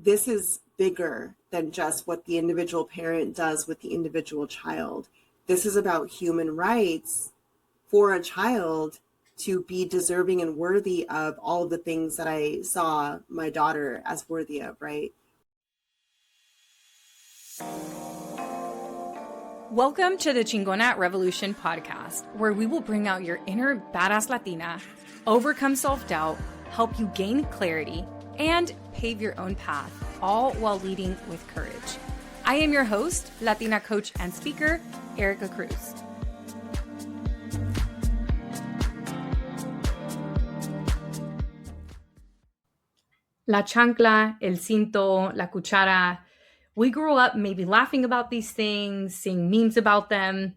this is bigger than just what the individual parent does with the individual child. This is about human rights for a child to be deserving and worthy of all of the things that I saw my daughter as worthy of, right? Welcome to the Chingona Revolution podcast, where we will bring out your inner badass Latina, overcome self-doubt, help you gain clarity, and pave your own path, all while leading with courage. I am your host, Latina coach and speaker, Erica Cruz. La chancla, el cinto, la cuchara. We grew up maybe laughing about these things, seeing memes about them.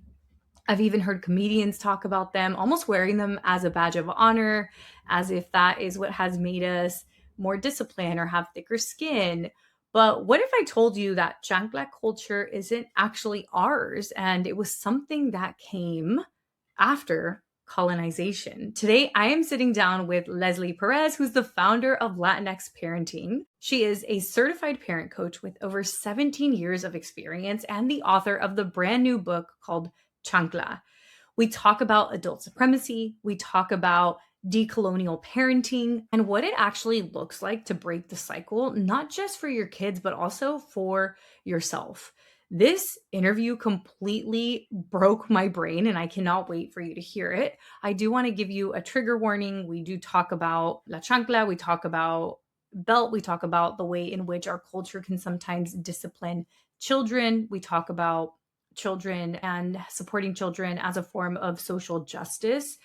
I've even heard comedians talk about them, almost wearing them as a badge of honor, as if that is what has made us more disciplined or have thicker skin. But what if I told you that chancla culture isn't actually ours, and it was something that came after colonization? Today, I am sitting down with Leslie Perez, who's the founder of Latinx Parenting. She is a certified parent coach with over 17 years of experience and the author of the brand new book called Chancla. We talk about adult supremacy. We talk about decolonial parenting and what it actually looks like to break the cycle, not just for your kids, but also for yourself. This interview completely broke my brain, and I cannot wait for you to hear it. I do want to give you a trigger warning. We do talk about la chancla. We talk about belt. We talk about the way in which our culture can sometimes discipline children. We talk about children and supporting children as a form of social justice.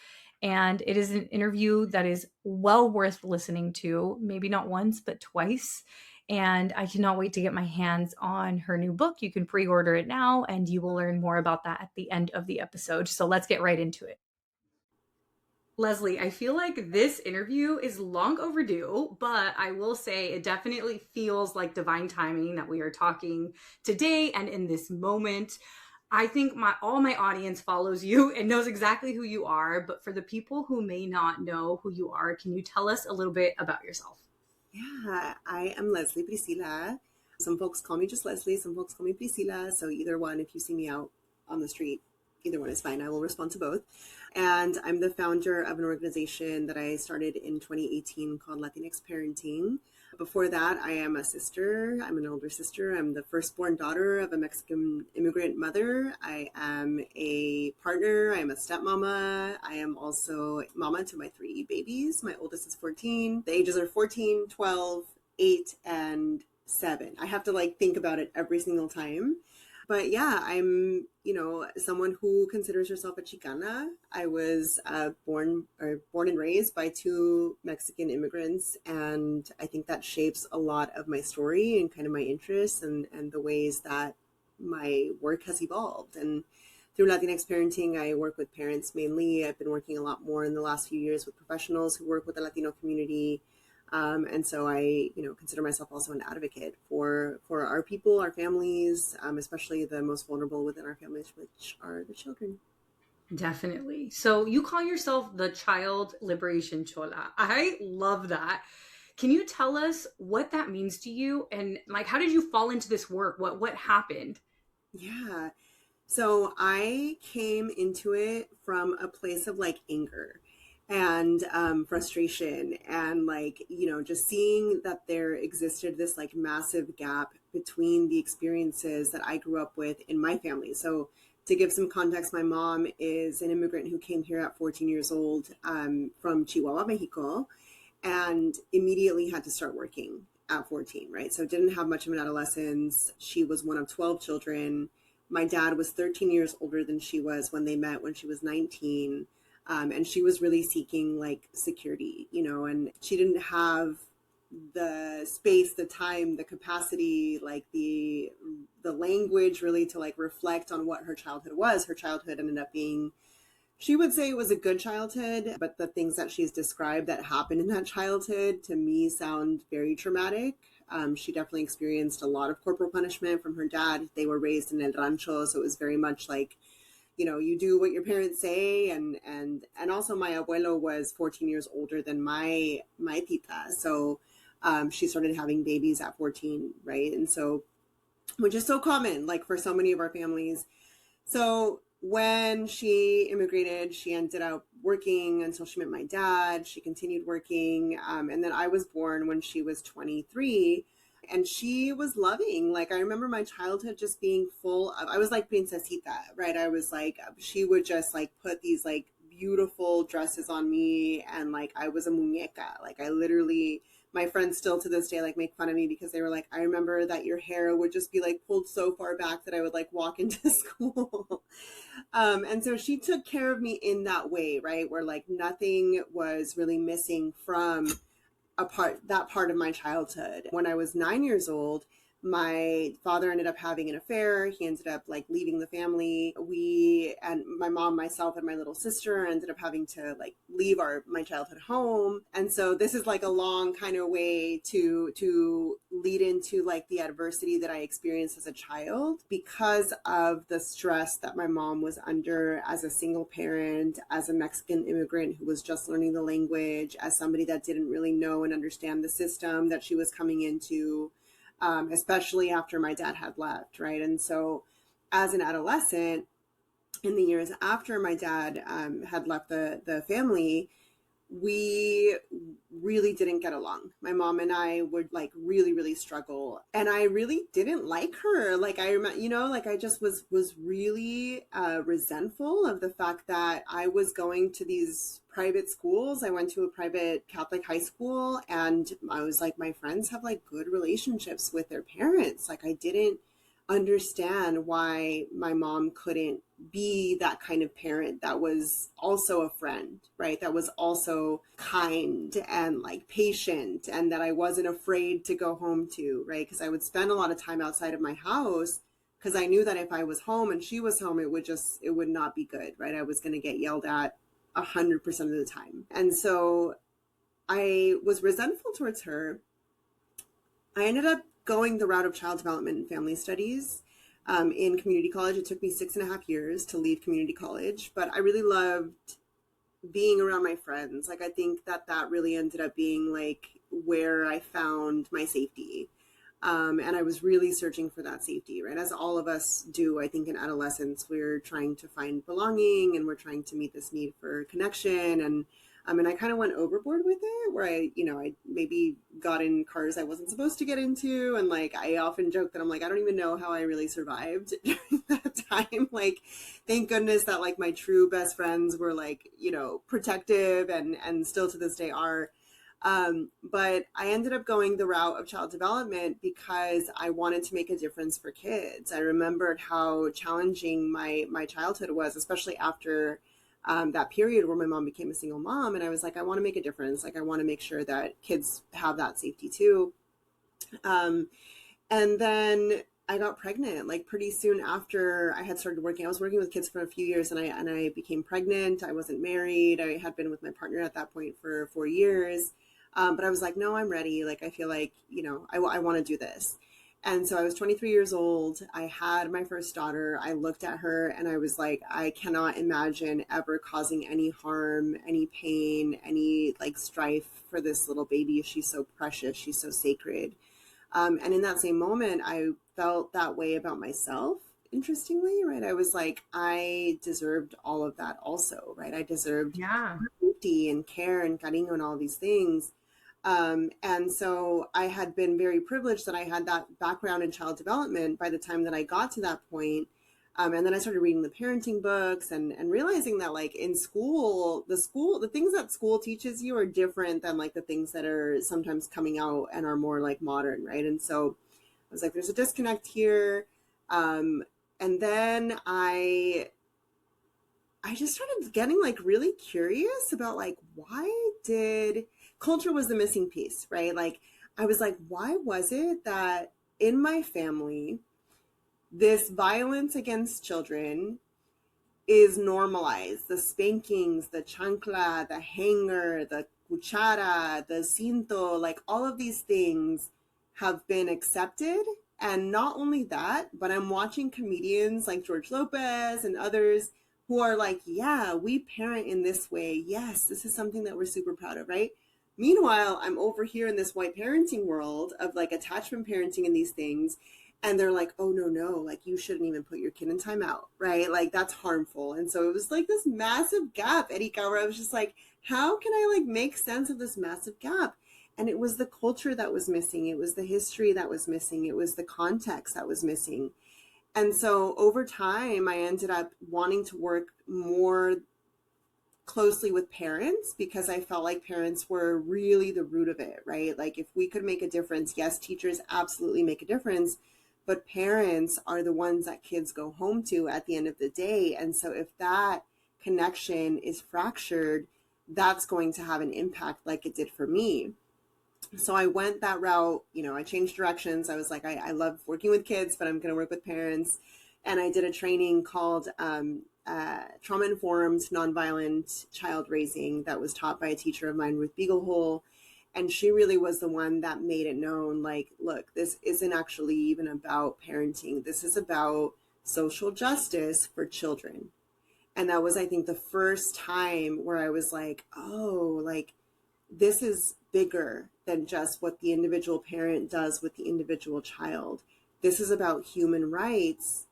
And it is an interview that is well worth listening to, maybe not once, but twice. And I cannot wait to get my hands on her new book. You can pre-order it now, and you will learn more about that at the end of the episode. So let's get right into it. Leslie, I feel like this interview is long overdue, but I will say it definitely feels like divine timing that we are talking today and in this moment. I think all my audience follows you and knows exactly who you are, but for the people who may not know who you are, can you tell us a little bit about yourself? Yeah, I am Leslie Priscilla. Some folks call me just Leslie, some folks call me Priscilla. So either one, if you see me out on the street, either one is fine. I will respond to both. And I'm the founder of an organization that I started in 2018 called Latinx Parenting. Before that, I am a sister. I'm an older sister. I'm the firstborn daughter of a Mexican immigrant mother. I am a partner. I am a stepmama. I am also mama to my 3 babies. My oldest is 14. The ages are 14, 12, 8, and 7. I have to think about it every single time. But yeah, I'm, someone who considers herself a Chicana. I was born and raised by 2 Mexican immigrants. And I think that shapes a lot of my story and kind of my interests and the ways that my work has evolved. And through Latinx Parenting, I work with parents mainly. I've been working a lot more in the last few years with professionals who work with the Latino community. And so I, consider myself also an advocate for our people, our families, especially the most vulnerable within our families, which are the children. Definitely. So you call yourself the Child Liberation Chola. I love that. Can you tell us what that means to you? And how did you fall into this work? What happened? Yeah. So I came into it from a place of anger and frustration and just seeing that there existed this massive gap between the experiences that I grew up with in my family. So to give some context, my mom is an immigrant who came here at 14 years old from Chihuahua, Mexico, and immediately had to start working at 14, right? So didn't have much of an adolescence. She was one of 12 children. My dad was 13 years older than she was when they met when she was 19. And she was really seeking security, and she didn't have the space, the time, the capacity, the language really to reflect on what her childhood was. Her childhood ended up being, she would say it was a good childhood, but the things that she's described that happened in that childhood to me sound very traumatic. She definitely experienced a lot of corporal punishment from her dad. They were raised in El Rancho, so it was very much you do what your parents say. And also my abuelo was 14 years older than my tita. So she started having babies at 14, right? And so, which is so common, like for so many of our families. So when she immigrated, she ended up working until she met my dad. She continued working. And then I was born when she was 23. And she was loving. Like, I remember my childhood just being full of, I was like Princesita, right? I was like, she would just like put these like beautiful dresses on me. And like, I was a muñeca. Like, I literally, my friends still to this day like make fun of me because they were like, I remember that your hair would just be like pulled so far back that I would like walk into school. And so she took care of me in that way, right? Where like nothing was really missing from that part of my childhood. When I was 9 years old, my father ended up having an affair. He ended up like leaving the family. We and my mom, myself, and my little sister ended up having to like leave my childhood home. And so this is like a long kind of way to lead into like the adversity that I experienced as a child because of the stress that my mom was under as a single parent, as a Mexican immigrant who was just learning the language, as somebody that didn't really know and understand the system that she was coming into. Especially after my dad had left, right? And so as an adolescent, in the years after my dad had left the family, we really didn't get along. My mom and I would like really, really struggle. And I really didn't like her. Like I remember, like I just was really resentful of the fact that I was going to these private schools. I went to a private Catholic high school and I was like, my friends have like good relationships with their parents. Like I didn't understand why my mom couldn't be that kind of parent that was also a friend, right? That was also kind and like patient and that I wasn't afraid to go home to, right? Because I would spend a lot of time outside of my house because I knew that if I was home and she was home, it would not be good, right? I was going to get yelled at 100% of the time. And so I was resentful towards her. I ended up going the route of child development and family studies in community college. It took me 6.5 years to leave community college, but I really loved being around my friends. Like, I think that really ended up being like where I found my safety. And I was really searching for that safety, right? As all of us do, I think in adolescence, we're trying to find belonging and we're trying to meet this need for connection. And I kind of went overboard with it where I maybe got in cars I wasn't supposed to get into. And like, I often joke that I'm like, I don't even know how I really survived during that time. Like, thank goodness that like my true best friends were like, protective and still to this day are. But I ended up going the route of child development because I wanted to make a difference for kids. I remembered how challenging my childhood was, especially after that period where my mom became a single mom. And I was like, I want to make a difference. Like, I want to make sure that kids have that safety too. And then I got pregnant like pretty soon after I had started working. I was working with kids for a few years and I became pregnant. I wasn't married. I had been with my partner at that point for 4 years. But I was like, no, I'm ready. Like, I feel like, I want to do this. And so I was 23 years old. I had my first daughter. I looked at her and I was like, I cannot imagine ever causing any harm, any pain, any like strife for this little baby. She's so precious. She's so sacred. And in that same moment, I felt that way about myself, interestingly, right? I was like, I deserved all of that also, right? I deserved Yeah. safety and care and cariño and all these things. And so I had been very privileged that I had that background in child development by the time that I got to that point. And then I started reading the parenting books and realizing that like in school, the things that school teaches you are different than like the things that are sometimes coming out and are more like modern, right? And so I was like, there's a disconnect here. And then I just started getting like really curious about like, why did culture was the missing piece, right? Like, I was like, why was it that in my family, this violence against children is normalized? The spankings, the chancla, the hanger, the cuchara, the cinto, like all of these things have been accepted. And not only that, but I'm watching comedians like George Lopez and others who are like, yeah, we parent in this way. Yes, this is something that we're super proud of, right? Meanwhile, I'm over here in this white parenting world of like attachment parenting and these things. And they're like, oh, no, no, like you shouldn't even put your kid in timeout, right? Like that's harmful. And so it was like this massive gap, Erika, where I was just like, how can I like make sense of this massive gap? And it was the culture that was missing. It was the history that was missing. It was the context that was missing. And so over time, I ended up wanting to work more closely with parents because I felt like parents were really the root of it, right? Like if we could make a difference, yes, teachers absolutely make a difference, but parents are the ones that kids go home to at the end of the day. And so if that connection is fractured, that's going to have an impact like it did for me. So I went that route, I changed directions. I was like, I love working with kids, but I'm going to work with parents. And I did a training called Trauma Informed Nonviolent Child Raising that was taught by a teacher of mine, Ruth Beaglehole. And she really was the one that made it known, like, look, this isn't actually even about parenting. This is about social justice for children. And that was, I think, the first time where I was like, oh, like, this is bigger than just what the individual parent does with the individual child. This is about human rights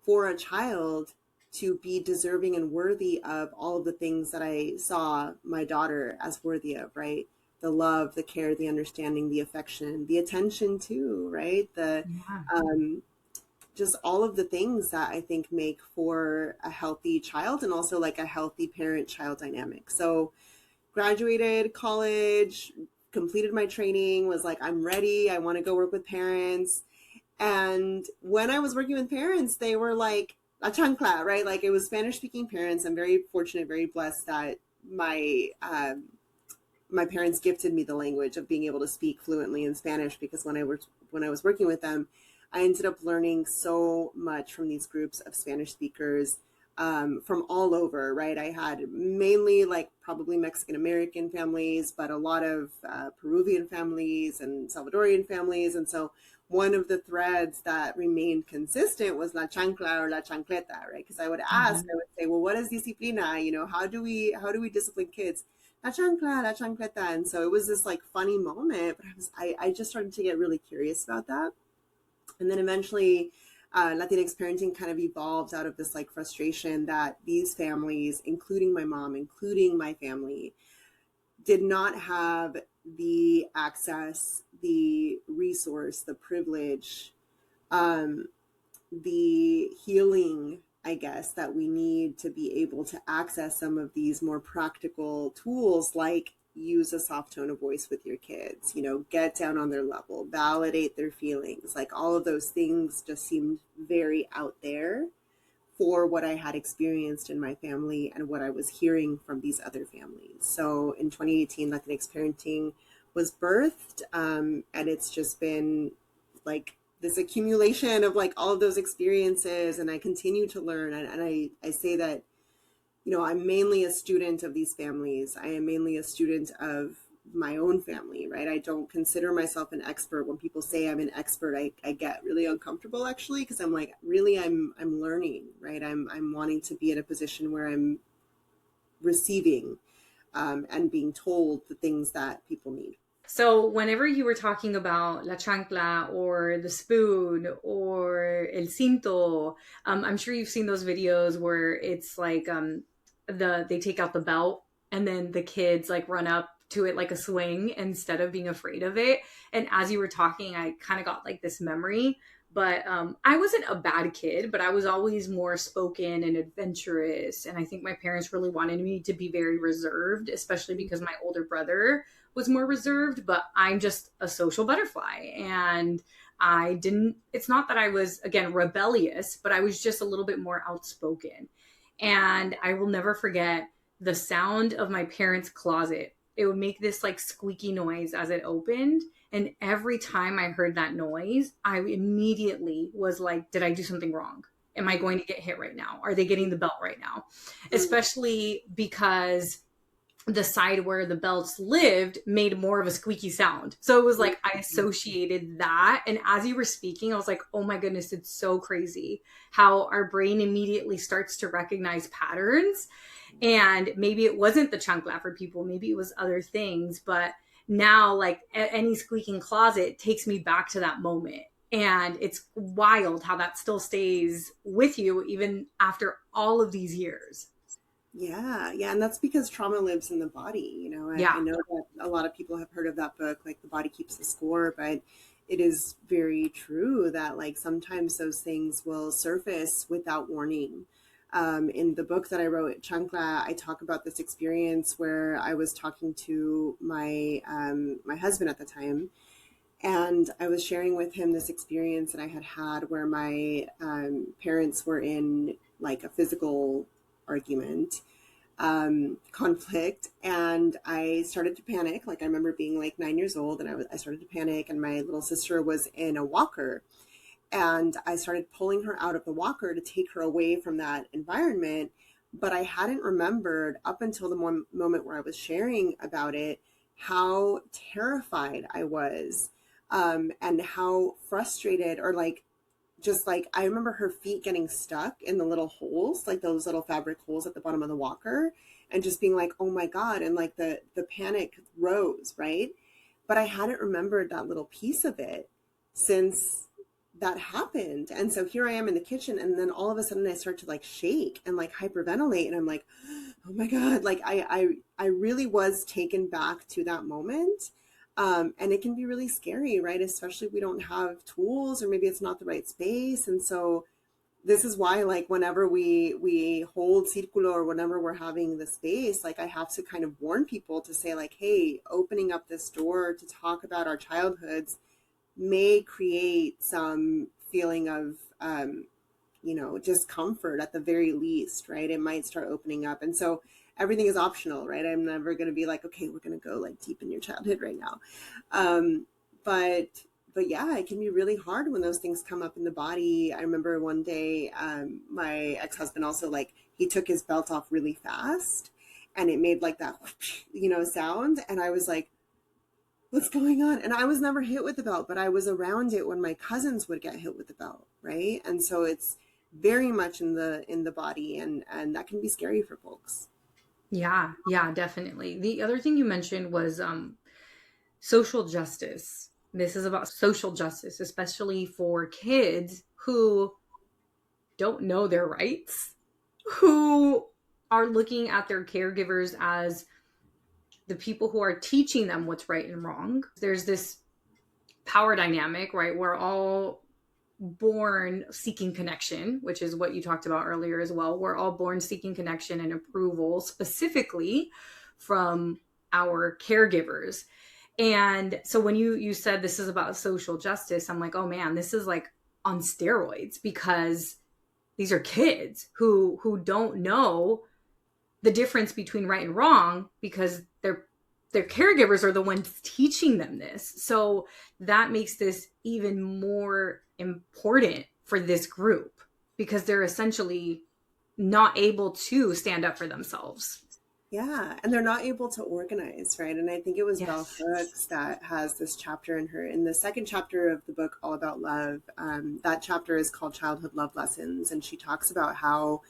for a child to be deserving and worthy of all of the things that I saw my daughter as worthy of, right? The love, the care, the understanding, the affection, the attention too, right? The Yeah. just all of the things that I think make for a healthy child and also like a healthy parent-child dynamic. So graduated college, completed my training, was like, I'm ready. I want to go work with parents. And when I was working with parents, they were like, La Chancla, right? Like it was Spanish speaking parents. I'm very fortunate, very blessed that my parents gifted me the language of being able to speak fluently in Spanish because when I was working with them, I ended up learning so much from these groups of Spanish speakers from all over, right? I had mainly like probably Mexican American families, but a lot of Peruvian families and Salvadorian families. And so one of the threads that remained consistent was la chancla or la chancleta, right? Because I would ask, I would say, well, what is disciplina? How do we discipline kids? La chancla, la chancleta. And so it was this like funny moment, but I just started to get really curious about that. And then eventually, Latinx parenting kind of evolved out of this like frustration that these families, including my mom, including my family, did not have the access, the resource, the privilege, um, the healing, I guess, that we need to be able to access some of these more practical tools like use a soft tone of voice with your kids, get down on their level, validate their feelings. Like all of those things just seemed very out there for what I had experienced in my family and what I was hearing from these other families. So in 2018, Latinx Parenting was birthed, and it's just been like this accumulation of like all of those experiences, and I continue to learn. And I say that, I'm mainly a student of these families. I am mainly a student of my own family, right? I don't consider myself an expert. When people say I'm an expert, I get really uncomfortable actually, because I'm like, really, I'm learning, right? I'm wanting to be in a position where I'm receiving and being told the things that people need. So whenever you were talking about la chancla or the spoon or el cinto, I'm sure you've seen those videos where it's like they take out the belt and then the kids like run up to it like a swing instead of being afraid of it. And as you were talking, I kind of got like this memory. But I wasn't a bad kid, but I was always more spoken and adventurous. And I think my parents really wanted me to be very reserved, especially because my older brother was more reserved, but I'm just a social butterfly. And it's not that I was, again, rebellious, but I was just a little bit more outspoken. And I will never forget the sound of my parents' closet. It would make this like squeaky noise as it opened. And every time I heard that noise, I immediately was like, did I do something wrong? Am I going to get hit right now? Are they getting the belt right now? Especially because the side where the belts lived made more of a squeaky sound. So it was like I associated that. And as you were speaking, I was like, oh my goodness, it's so crazy how our brain immediately starts to recognize patterns. And maybe it wasn't the chancla for people, maybe it was other things, but now like any squeaking closet takes me back to that moment. And it's wild how that still stays with you even after all of these years. Yeah, yeah, and that's because trauma lives in the body. I Yeah. know that a lot of people have heard of that book, like The Body Keeps the Score, but it is very true that like sometimes those things will surface without warning. In the book that I wrote, Chancla, I talk about this experience where I was talking to my husband at the time, and I was sharing with him this experience that I had had where my parents were in like a physical argument, conflict, and I started to panic. Like I remember being like 9 years old, and I started to panic, and my little sister was in a walker, and I started pulling her out of the walker to take her away from that environment. But I hadn't remembered up until the moment where I was sharing about it how terrified I was, and how frustrated, or like just like I remember her feet getting stuck in the little holes, like those little fabric holes at the bottom of the walker, and just being like, oh my God. And like the panic rose, right? But I hadn't remembered that little piece of it since that happened. And so here I am in the kitchen, and then all of a sudden I start to like shake and like hyperventilate, and I'm like, oh my God, like I really was taken back to that moment. And it can be really scary, right? Especially if we don't have tools, or maybe it's not the right space. And so this is why, like, whenever we hold Círculo, or whenever we're having the space, like I have to kind of warn people to say like, hey, opening up this door to talk about our childhoods may create some feeling of discomfort at the very least, right? It might start opening up. And so everything is optional, right? I'm never going to be like, okay, we're going to go like deep in your childhood right now. Um, but but yeah, it can be really hard when those things come up in the body. I remember one day, my ex-husband also, like, he took his belt off really fast, and it made like that, sound. And I was like, what's going on? And I was never hit with the belt, but I was around it when my cousins would get hit with the belt, right? And so it's very much in the body, and that can be scary for folks. Yeah, yeah, definitely. The other thing you mentioned was social justice. This is about social justice, especially for kids who don't know their rights, who are looking at their caregivers as the people who are teaching them what's right and wrong. There's this power dynamic, right? We're all born seeking connection, which is what you talked about earlier as well. We're all born seeking connection and approval, specifically from our caregivers. And so when you said this is about social justice, I'm like, oh man, this is like on steroids, because these are kids who don't know the difference between right and wrong, because their caregivers are the ones teaching them this. So that makes this even more important for this group, because they're essentially not able to stand up for themselves. Yeah, and they're not able to organize, right? And I think it was Bell Yes. Hooks that has this chapter in the second chapter of the book, All About Love. That chapter is called Childhood Love Lessons, and she talks about how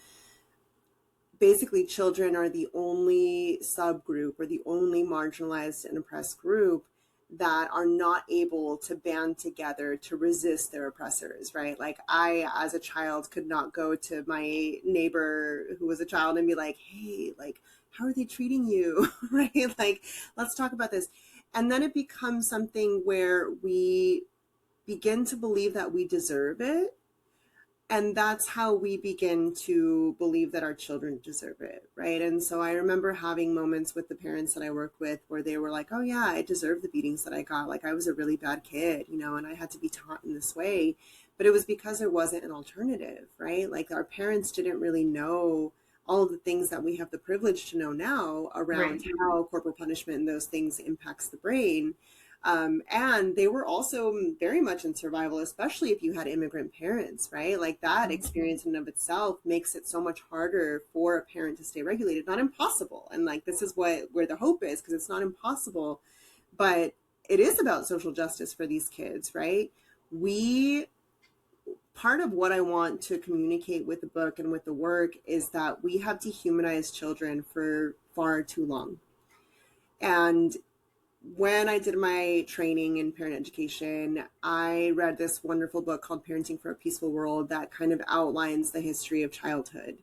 basically children are the only subgroup, or the only marginalized and oppressed group that are not able to band together to resist their oppressors, right? Like I, as a child, could not go to my neighbor who was a child and be like, hey, like, how are they treating you? Right? Like, let's talk about this. And then it becomes something where we begin to believe that we deserve it, and that's how we begin to believe that our children deserve it, right? And so I remember having moments with the parents that I work with where they were like, oh yeah, I deserve the beatings that I got, like I was a really bad kid, and I had to be taught in this way. But it was because there wasn't an alternative, right? Like our parents didn't really know all of the things that we have the privilege to know now Right. around how corporal punishment and those things impacts the brain. And they were also very much in survival, especially if you had immigrant parents, right? Like that experience in and of itself makes it so much harder for a parent to stay regulated. Not impossible. And like this is where the hope is, because it's not impossible, but it is about social justice for these kids, right? We Part of what I want to communicate with the book and with the work is that we have dehumanized children for far too long. And when I did my training in parent education, I read this wonderful book called Parenting for a Peaceful World that kind of outlines the history of childhood.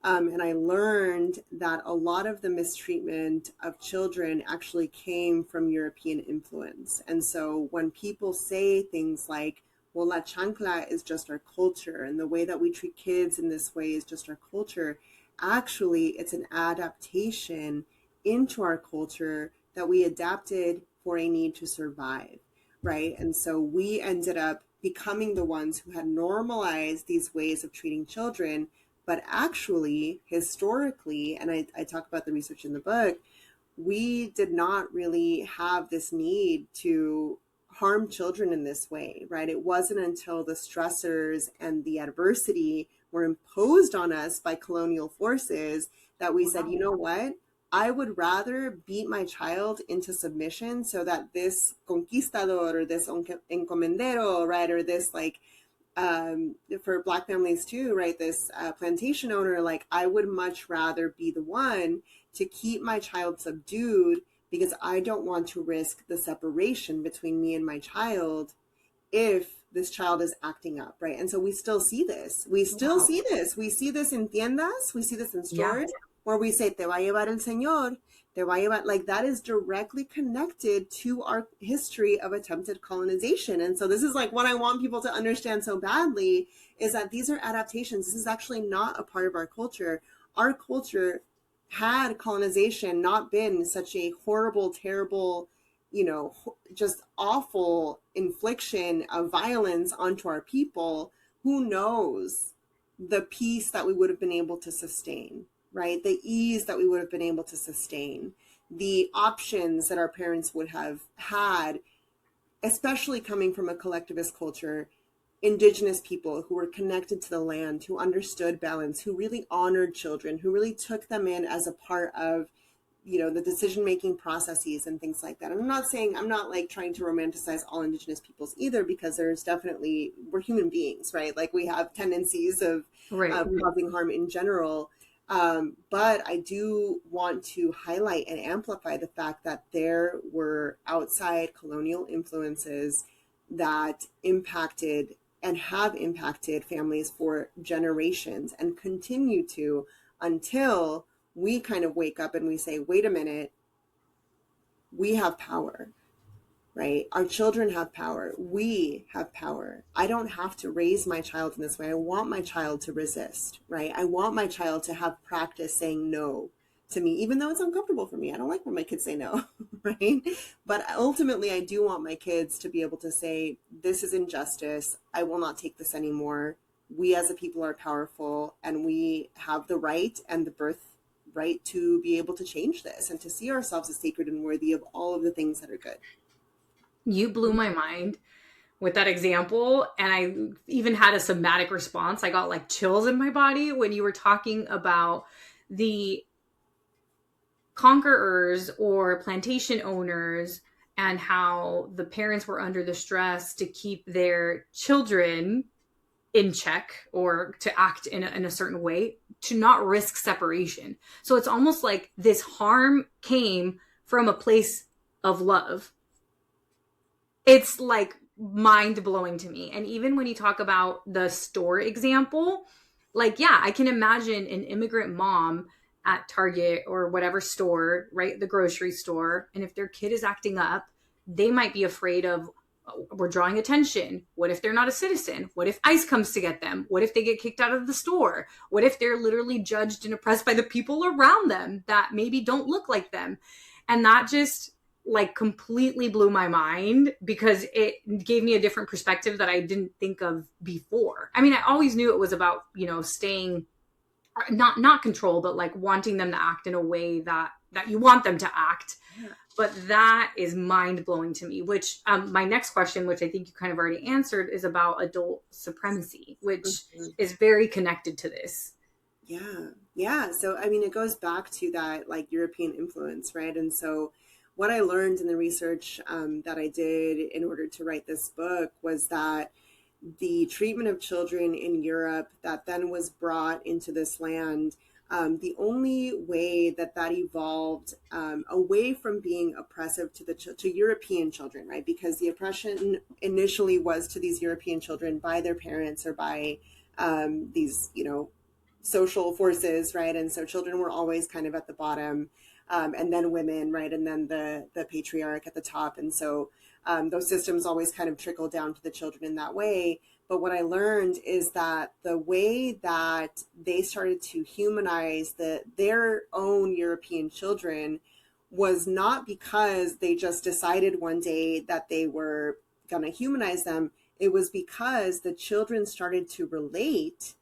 And I learned that a lot of the mistreatment of children actually came from European influence. And so when people say things like, well, La Chancla is just our culture, and the way that we treat kids in this way is just our culture, actually, it's an adaptation into our culture that we adapted for a need to survive, right? And so we ended up becoming the ones who had normalized these ways of treating children, but actually, historically, and I talk about the research in the book, we did not really have this need to harm children in this way, right? It wasn't until the stressors and the adversity were imposed on us by colonial forces that we said, you know what? I would rather beat my child into submission so that this conquistador or this encomendero, right, or this like for Black families too, right? This plantation owner, like I would much rather be the one to keep my child subdued because I don't want to risk the separation between me and my child if this child is acting up, right? And so we still see this. We still see this. We see this in tiendas. We see this in stores where we say, te va a llevar el señor. Te va a llevar, like that is directly connected to our history of attempted colonization. And so this is like what I want people to understand so badly is that these are adaptations. This is actually not a part of our culture. Our culture, had colonization not been such a horrible, terrible, just awful infliction of violence onto our people, who knows the peace that we would have been able to sustain, right? The ease that we would have been able to sustain, the options that our parents would have had, especially coming from a collectivist culture, indigenous people who were connected to the land, who understood balance, who really honored children, who really took them in as a part of the decision-making processes and things like that. And I'm not like trying to romanticize all indigenous peoples either, because there's definitely, we're human beings, right? Like we have tendencies of causing harm in general. But I do want to highlight and amplify the fact that there were outside colonial influences that impacted and have impacted families for generations and continue to, until we kind of wake up and we say, wait a minute, we have power, right? Our children have power. We have power. I don't have to raise my child in this way. I want my child to resist, right? I want my child to have practice saying no to me, even though it's uncomfortable for me. I don't like when my kids say no, right? But ultimately, I do want my kids to be able to say, this is injustice. I will not take this anymore. We as a people are powerful, and we have the right and the birthright to be able to change this and to see ourselves as sacred and worthy of all of the things that are good. You blew my mind with that example, and I even had a somatic response. I got like chills in my body when you were talking about the conquerors or plantation owners and how the parents were under the stress to keep their children in check or to act in a certain way to not risk separation. So it's almost like this harm came from a place of love. It's like mind blowing to me. And even when you talk about the store example, like, yeah, I can imagine an immigrant mom at Target or whatever store, right? The grocery store. And if their kid is acting up, they might be afraid of, oh, we're drawing attention. What if they're not a citizen? What if ICE comes to get them? What if they get kicked out of the store? What if they're literally judged and oppressed by the people around them that maybe don't look like them? And that just like completely blew my mind, because it gave me a different perspective that I didn't think of before. I mean, I always knew it was about, staying not control, but like wanting them to act in a way that you want them to act. Yeah. But that is mind blowing to me, which my next question, which I think you kind of already answered, is about adult supremacy, which is very connected to this. Yeah. Yeah. So, I mean, it goes back to that like European influence, right? And so what I learned in the research that I did in order to write this book was that the treatment of children in Europe that then was brought into this land The only way that that evolved away from being oppressive to to European children, right? Because the oppression initially was to these European children by their parents or by these, social forces, right? And so children were always kind of at the bottom, and then women, right? And then the patriarch at the top. And so those systems always kind of trickle down to the children in that way. But what I learned is that the way that they started to humanize their own European children was not because they just decided one day that they were going to humanize them. It was because the children started to relate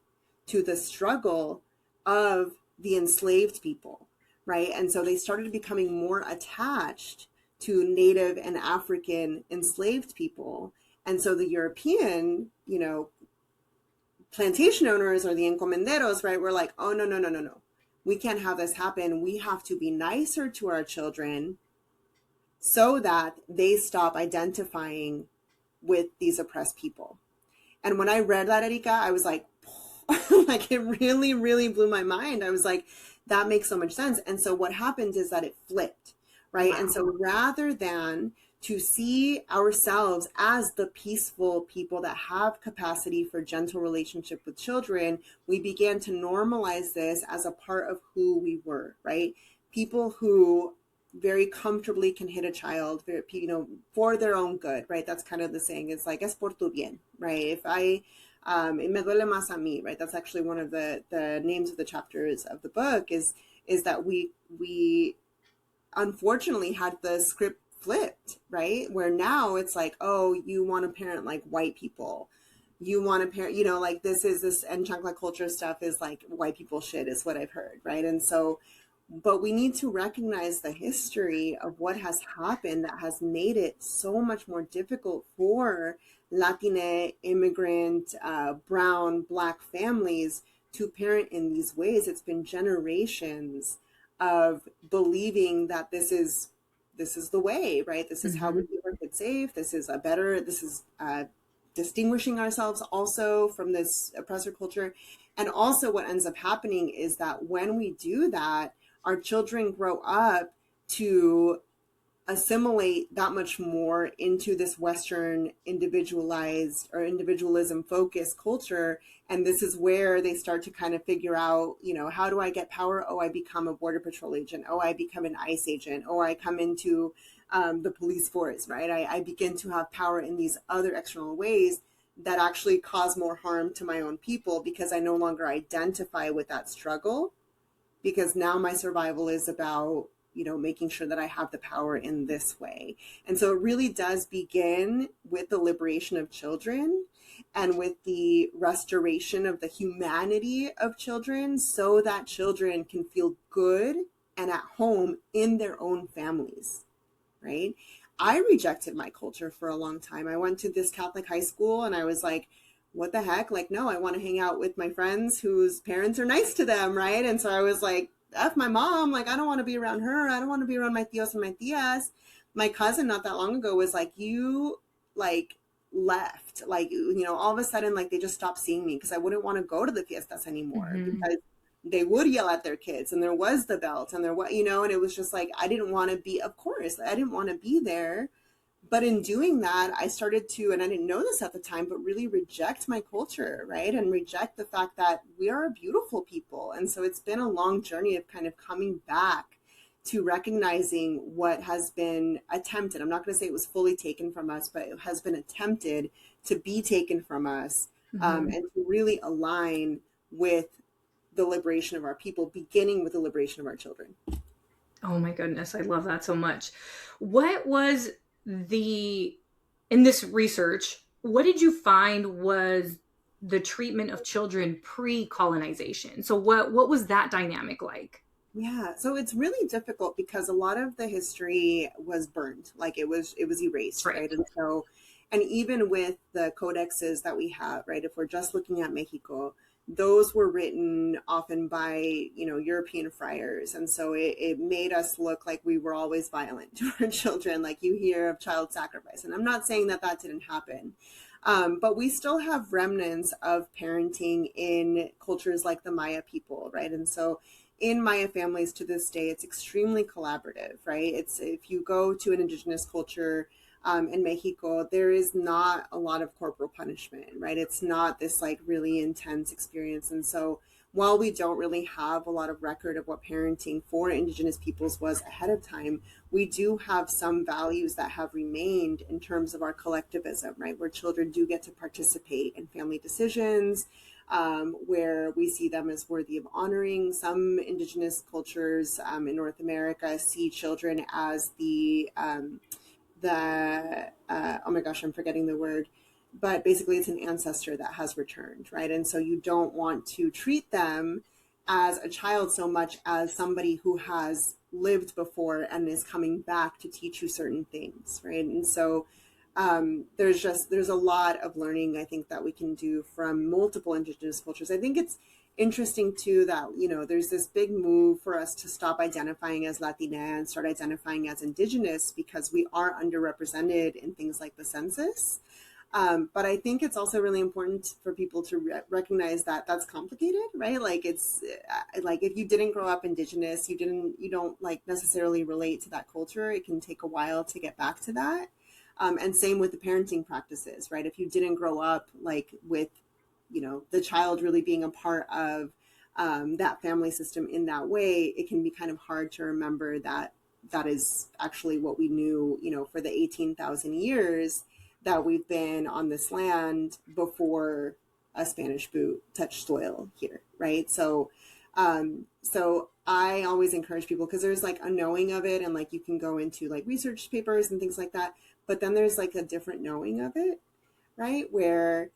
to the struggle of the enslaved people, right? And so they started becoming more attached to Native and African enslaved people. And so the European, plantation owners or the encomenderos, right, were like, oh, no, no, no, no, no. We can't have this happen. We have to be nicer to our children so that they stop identifying with these oppressed people. And when I read that, Erika, I was like, like it really, really blew my mind. I was like, that makes so much sense. And so what happened is that it flipped, right? Wow. And so rather than to see ourselves as the peaceful people that have capacity for gentle relationship with children, we began to normalize this as a part of who we were, right? People who very comfortably can hit a child, for their own good, right? That's kind of the saying. It's like, es por tu bien, right? If I, me duele más a mí, right? That's actually one of the names of the chapters of the book is that we unfortunately had the script flipped, right? Where now it's like, oh, you want to parent like white people. You want to parent, like this and Chancla culture stuff is like white people shit is what I've heard, right? And so, but we need to recognize the history of what has happened that has made it so much more difficult for Latina, immigrant, brown, Black families to parent in these ways. It's been generations of believing that this is the way, right? This is how we keep our kids safe. This is distinguishing ourselves also from this oppressor culture. And also what ends up happening is that when we do that, our children grow up to assimilate that much more into this Western individualized or individualism focused culture. And this is where they start to kind of figure out, how do I get power? Oh, I become a border patrol agent. Oh, I become an ICE agent. Or I come into the police force, right? I begin to have power in these other external ways that actually cause more harm to my own people because I no longer identify with that struggle, because now my survival is about making sure that I have the power in this way. And so it really does begin with the liberation of children and with the restoration of the humanity of children so that children can feel good and at home in their own families, right? I rejected my culture for a long time. I went to this Catholic high school and I was like, what the heck? Like, no, I want to hang out with my friends whose parents are nice to them, right? And so I was like, F my mom, like, I don't want to be around her. I don't want to be around my tios and my tias. My cousin not that long ago was like, you like left, like, all of a sudden, like they just stopped seeing me because I wouldn't want to go to the fiestas anymore because they would yell at their kids and there was the belt and there was, and it was just like, I didn't want to be, of course, I didn't want to be there. But in doing that, I started to, and I didn't know this at the time, but really reject my culture, right? And reject the fact that we are a beautiful people. And so it's been a long journey of kind of coming back to recognizing what has been attempted. I'm not going to say it was fully taken from us, but it has been attempted to be taken from us, and to really align with the liberation of our people, beginning with the liberation of our children. Oh my goodness, I love that so much. What was in this research, what did you find was the treatment of children pre-colonization? So what was that dynamic like? Yeah, so it's really difficult because a lot of the history was burned, like it was erased, right? And so, and even with the codexes that we have, right, if we're just looking at Mexico, those were written often by, European friars. And so it made us look like we were always violent to our children, like you hear of child sacrifice. And I'm not saying that didn't happen. But we still have remnants of parenting in cultures like the Maya people, right? And so in Maya families to this day, it's extremely collaborative, right? It's if you go to an indigenous culture in Mexico, there is not a lot of corporal punishment, right? It's not this like really intense experience. And so while we don't really have a lot of record of what parenting for indigenous peoples was ahead of time, we do have some values that have remained in terms of our collectivism, right? Where children do get to participate in family decisions, where we see them as worthy of honoring. Some indigenous cultures in North America see children as oh my gosh, I'm forgetting the word, but basically it's an ancestor that has returned, right? And so you don't want to treat them as a child so much as somebody who has lived before and is coming back to teach you certain things, right? And so there's a lot of learning I think that we can do from multiple indigenous cultures. I think it's interesting too that there's this big move for us to stop identifying as Latina and start identifying as indigenous because we are underrepresented in things like the census. But I think it's also really important for people to recognize that that's complicated, right? Like it's like if you didn't grow up indigenous, you don't like necessarily relate to that culture. It can take a while to get back to that. And same with the parenting practices, right? If you didn't grow up like with, the child really being a part of that family system in that way, it can be kind of hard to remember that that is actually what we knew, for the 18,000 years that we've been on this land before a Spanish boot touched soil here, right? So I always encourage people because there's like a knowing of it, and like you can go into like research papers and things like that, but then there's like a different knowing of it, right? Where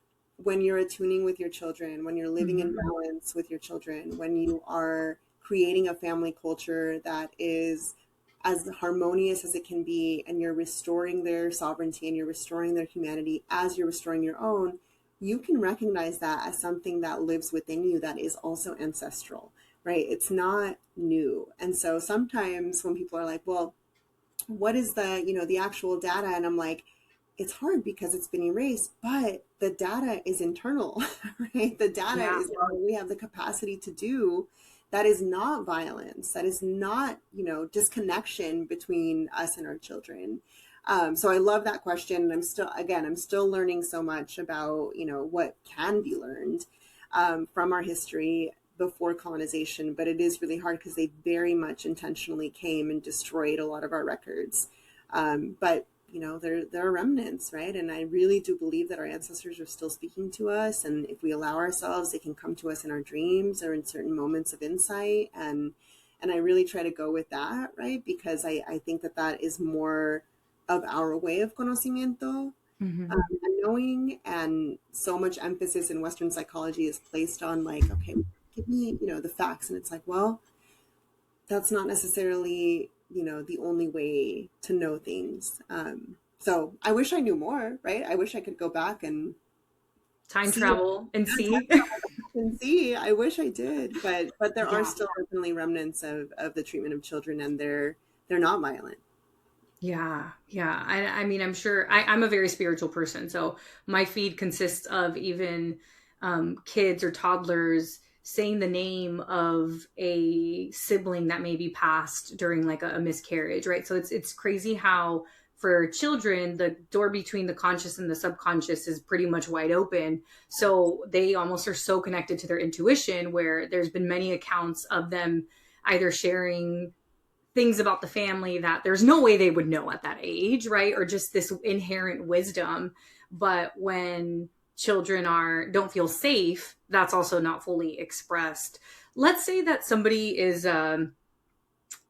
when you're attuning with your children, when you're living in balance with your children, when you are creating a family culture that is as harmonious as it can be, and you're restoring their sovereignty and you're restoring their humanity as you're restoring your own, you can recognize that as something that lives within you that is also ancestral, right? It's not new. And so sometimes when people are like, well, what is the actual data? And I'm like, it's hard because it's been erased, but the data is internal, right? The data Yeah. is what we have the capacity to do. That is not violence. That is not, disconnection between us and our children. So I love that question. And I'm still learning so much about, what can be learned from our history before colonization, but it is really hard because they very much intentionally came and destroyed a lot of our records. But there are remnants, right? And I really do believe that our ancestors are still speaking to us. And if we allow ourselves, they can come to us in our dreams or in certain moments of insight. And I really try to go with that, right? Because I think that is more of our way of conocimiento, and knowing, and so much emphasis in Western psychology is placed on like, okay, give me, the facts. And it's like, well, that's not necessarily, the only way to know things. So I wish I knew more, right? I wish I could go back and Time see travel and see. and see. I wish I did, but there are Yeah. still definitely remnants of the treatment of children, and they're not violent. Yeah, yeah. I mean, I'm sure I'm a very spiritual person, so my feed consists of even kids or toddlers saying the name of a sibling that may be passed during like a miscarriage, right? So it's crazy how for children the door between the conscious and the subconscious is pretty much wide open. So they almost are so connected to their intuition, where there's been many accounts of them either sharing things about the family that there's no way they would know at that age, right? Or just this inherent wisdom. But when children don't feel safe, that's also not fully expressed. Let's say that somebody is a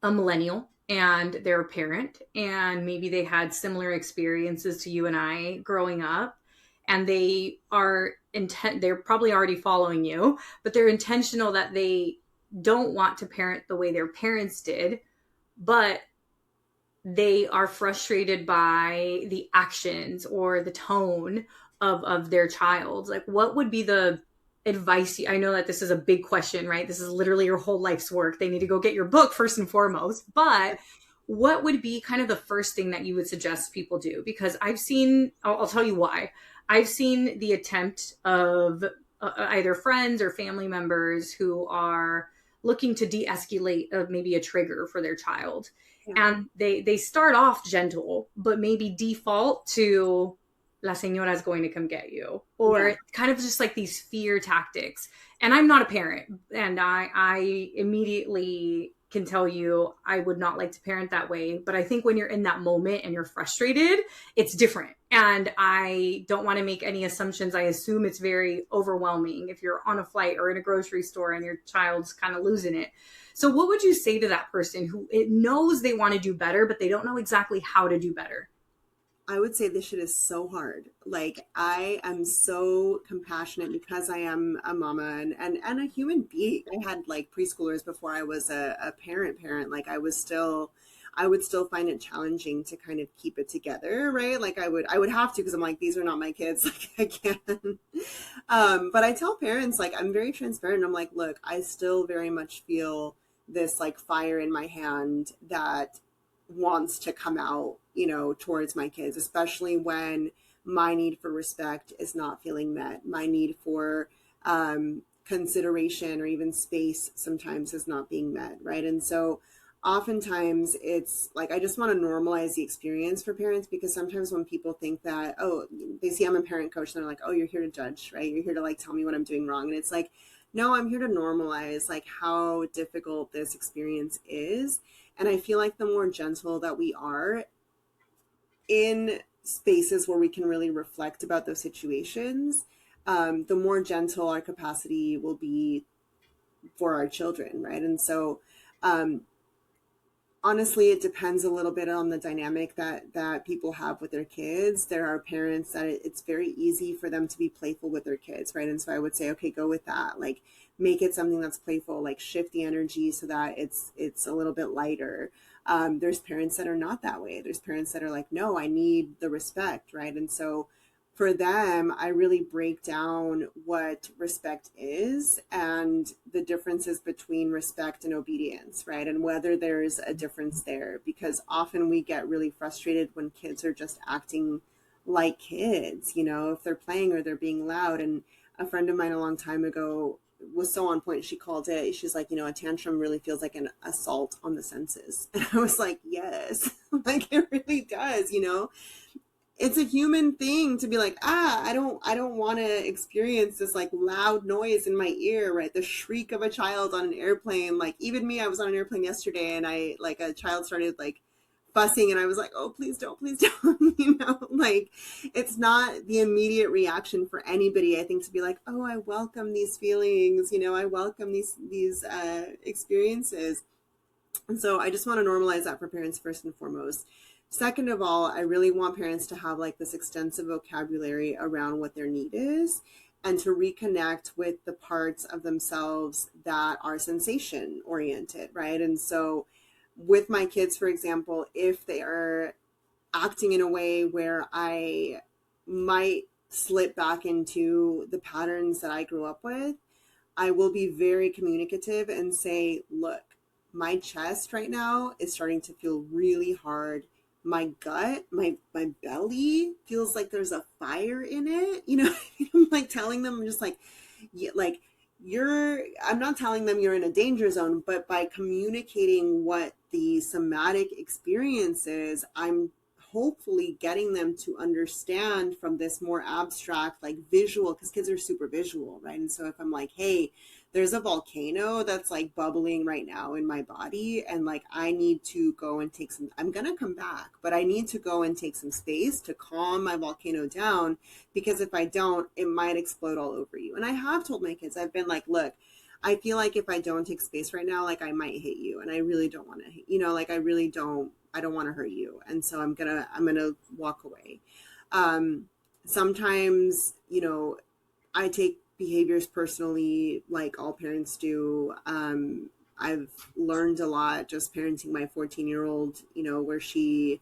millennial and they're a parent, and maybe they had similar experiences to you and I growing up, and they're probably already following you, but they're intentional that they don't want to parent the way their parents did, but they are frustrated by the actions or the tone of their child. Like, what would be the advice? I know that this is a big question, right? This is literally your whole life's work. They need to go get your book first and foremost. But what would be kind of the first thing that you would suggest people do? Because I'll tell you why. I've seen the attempt of either friends or family members who are looking to de-escalate maybe a trigger for their child, Yeah. and they start off gentle but maybe default to la señora is going to come get you, Yeah. or kind of just like these fear tactics. And I'm not a parent, and I immediately can tell you I would not like to parent that way. But I think when you're in that moment and you're frustrated, it's different. And I don't want to make any assumptions. I assume it's very overwhelming if you're on a flight or in a grocery store and your child's kind of losing it. So what would you say to that person who it knows they want to do better, but they don't know exactly how to do better? I would say this shit is so hard. Like, I am so compassionate because I am a mama and a human being. I had like preschoolers before I was a parent. Like, I would still find it challenging to kind of keep it together, right? Like, I would have to, because I'm like, these are not my kids. Like, I can't. But I tell parents, like, I'm very transparent. I'm like, look, I still very much feel this like fire in my hand that wants to come out, towards my kids, especially when my need for respect is not feeling met. My need for consideration or even space sometimes is not being met, right? And so oftentimes it's like I just want to normalize the experience for parents, because sometimes when people think that, oh, they see I'm a parent coach, and they're like, oh, you're here to judge, right? You're here to like tell me what I'm doing wrong. And it's like, no, I'm here to normalize like how difficult this experience is. And I feel like the more gentle that we are in spaces where we can really reflect about those situations, the more gentle our capacity will be for our children, right? And so, um, honestly, it depends a little bit on the dynamic that people have with their kids. There are parents that it's very easy for them to be playful with their kids, right? And so I would say, okay, go with that. Like, make it something that's playful. Like, shift the energy so that it's a little bit lighter. There's parents that are not that way. There's parents that are like, no, I need the respect, right? And so for them, I really break down what respect is and the differences between respect and obedience, right? And whether there's a difference there, because often we get really frustrated when kids are just acting like kids, if they're playing or they're being loud. And a friend of mine a long time ago was so on point. She's like, a tantrum really feels like an assault on the senses. And I was like, yes, like it really does, it's a human thing to be like, I don't want to experience this like loud noise in my ear, right? The shriek of a child on an airplane. Like, even me, I was on an airplane yesterday, and I like a child started like fussing, and I was like, oh, please don't, like, it's not the immediate reaction for anybody, I think, to be like, oh, I welcome these feelings, I welcome these experiences. And so I just want to normalize that for parents first and foremost. Second of all, I really want parents to have like this extensive vocabulary around what their need is, and to reconnect with the parts of themselves that are sensation oriented, right? And so with my kids, for example, if they are acting in a way where I might slip back into the patterns that I grew up with, I will be very communicative and say, look, my chest right now is starting to feel really hard. My gut, my belly feels like there's a fire in it. I'm like telling them, I'm just like, yeah, like I'm not telling them you're in a danger zone, but by communicating what the somatic experience is, I'm hopefully getting them to understand from this more abstract, like visual, because kids are super visual, right? And so if I'm like, hey, there's a volcano that's like bubbling right now in my body, and like I need to go and I'm gonna come back, but I need to go and take some space to calm my volcano down, because if I don't, it might explode all over you. And I have told my kids, I've been like, look, I feel like if I don't take space right now, like I might hit you, and I really don't want to, like I don't want to hurt you. And so I'm gonna walk away. Um, Sometimes, I take behaviors personally, like all parents do. I've learned a lot just parenting my 14-year-old, where she's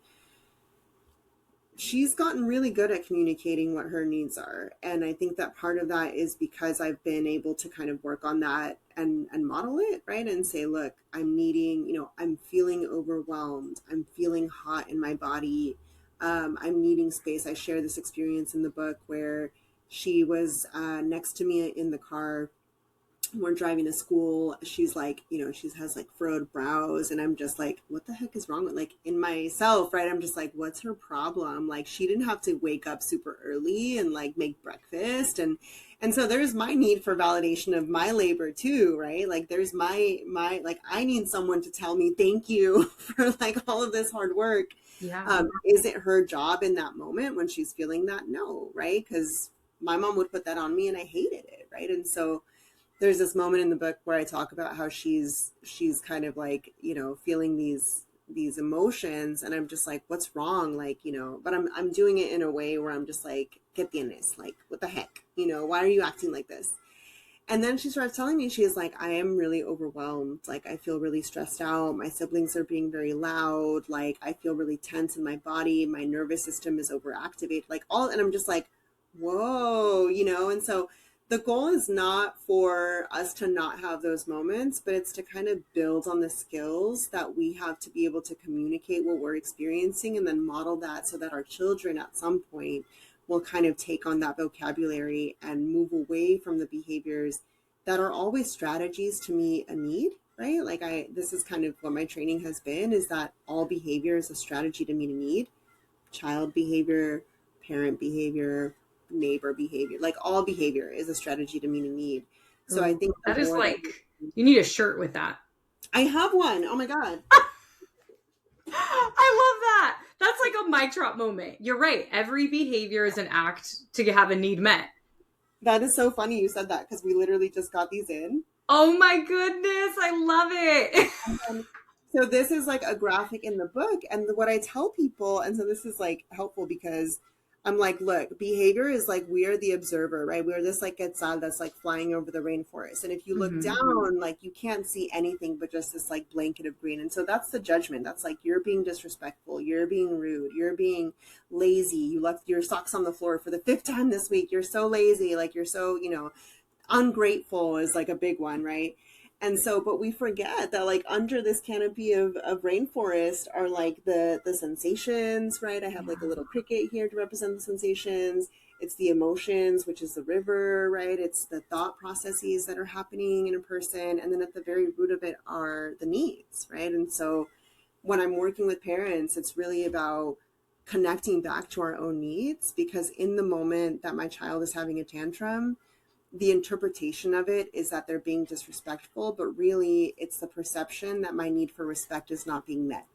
gotten really good at communicating what her needs are. And I think that part of that is because I've been able to kind of work on that and model it, right? And say, look, I'm needing, I'm feeling overwhelmed. I'm feeling hot in my body. I'm needing space. I share this experience in the book where she was next to me in the car. We're driving to school. She's like, she has like furrowed brows. And I'm just like, what the heck is wrong with, like, in myself, right? I'm just like, what's her problem? Like, she didn't have to wake up super early and like make breakfast. And so there's my need for validation of my labor too, right? Like there's my, like, I need someone to tell me thank you for like all of this hard work. Yeah. Is it her job in that moment when she's feeling that? No, right? Because my mom would put that on me and I hated it, right? And so there's this moment in the book where I talk about how she's kind of like, feeling these emotions, and I'm just like, what's wrong? Like, but I'm doing it in a way where I'm just like, get the honest, like, what the heck? Why are you acting like this? And then she starts telling me, she's like, I am really overwhelmed. Like, I feel really stressed out. My siblings are being very loud. Like, I feel really tense in my body. My nervous system is overactivated. Like, and I'm just like, whoa, And so the goal is not for us to not have those moments, but it's to kind of build on the skills that we have to be able to communicate what we're experiencing and then model that so that our children at some point will kind of take on that vocabulary and move away from the behaviors that are always strategies to meet a need, right? Like this is kind of what my training has been, is that all behavior is a strategy to meet a need. Child behavior, parent behavior, neighbor behavior, like all behavior is a strategy to meet a need. So I Ooh, think the that is more that like, you need a shirt with that. I have one. Oh my God. I love that. That's like a mic drop moment. You're right. Every behavior is an act to have a need met. That is so funny you said that because we literally just got these in. Oh my goodness. I love it. And so this is like a graphic in the book. And what I tell people, and so this is like helpful because I'm like, look, behavior is like, we are the observer, right? We're this like quetzal that's like flying over the rainforest. And if you look down, like you can't see anything but just this like blanket of green. And so that's the judgment. That's like, you're being disrespectful. You're being rude. You're being lazy. You left your socks on the floor for the 5th time this week. You're so lazy. Like you're so, ungrateful is like a big one, right? And so, but we forget that like under this canopy of rainforest are like the sensations, right? I have like a little cricket here to represent the sensations. It's the emotions, which is the river, right? It's the thought processes that are happening in a person. And then at the very root of it are the needs, right? And so when I'm working with parents, it's really about connecting back to our own needs, because in the moment that my child is having a tantrum, the interpretation of it is that they're being disrespectful, but really it's the perception that my need for respect is not being met.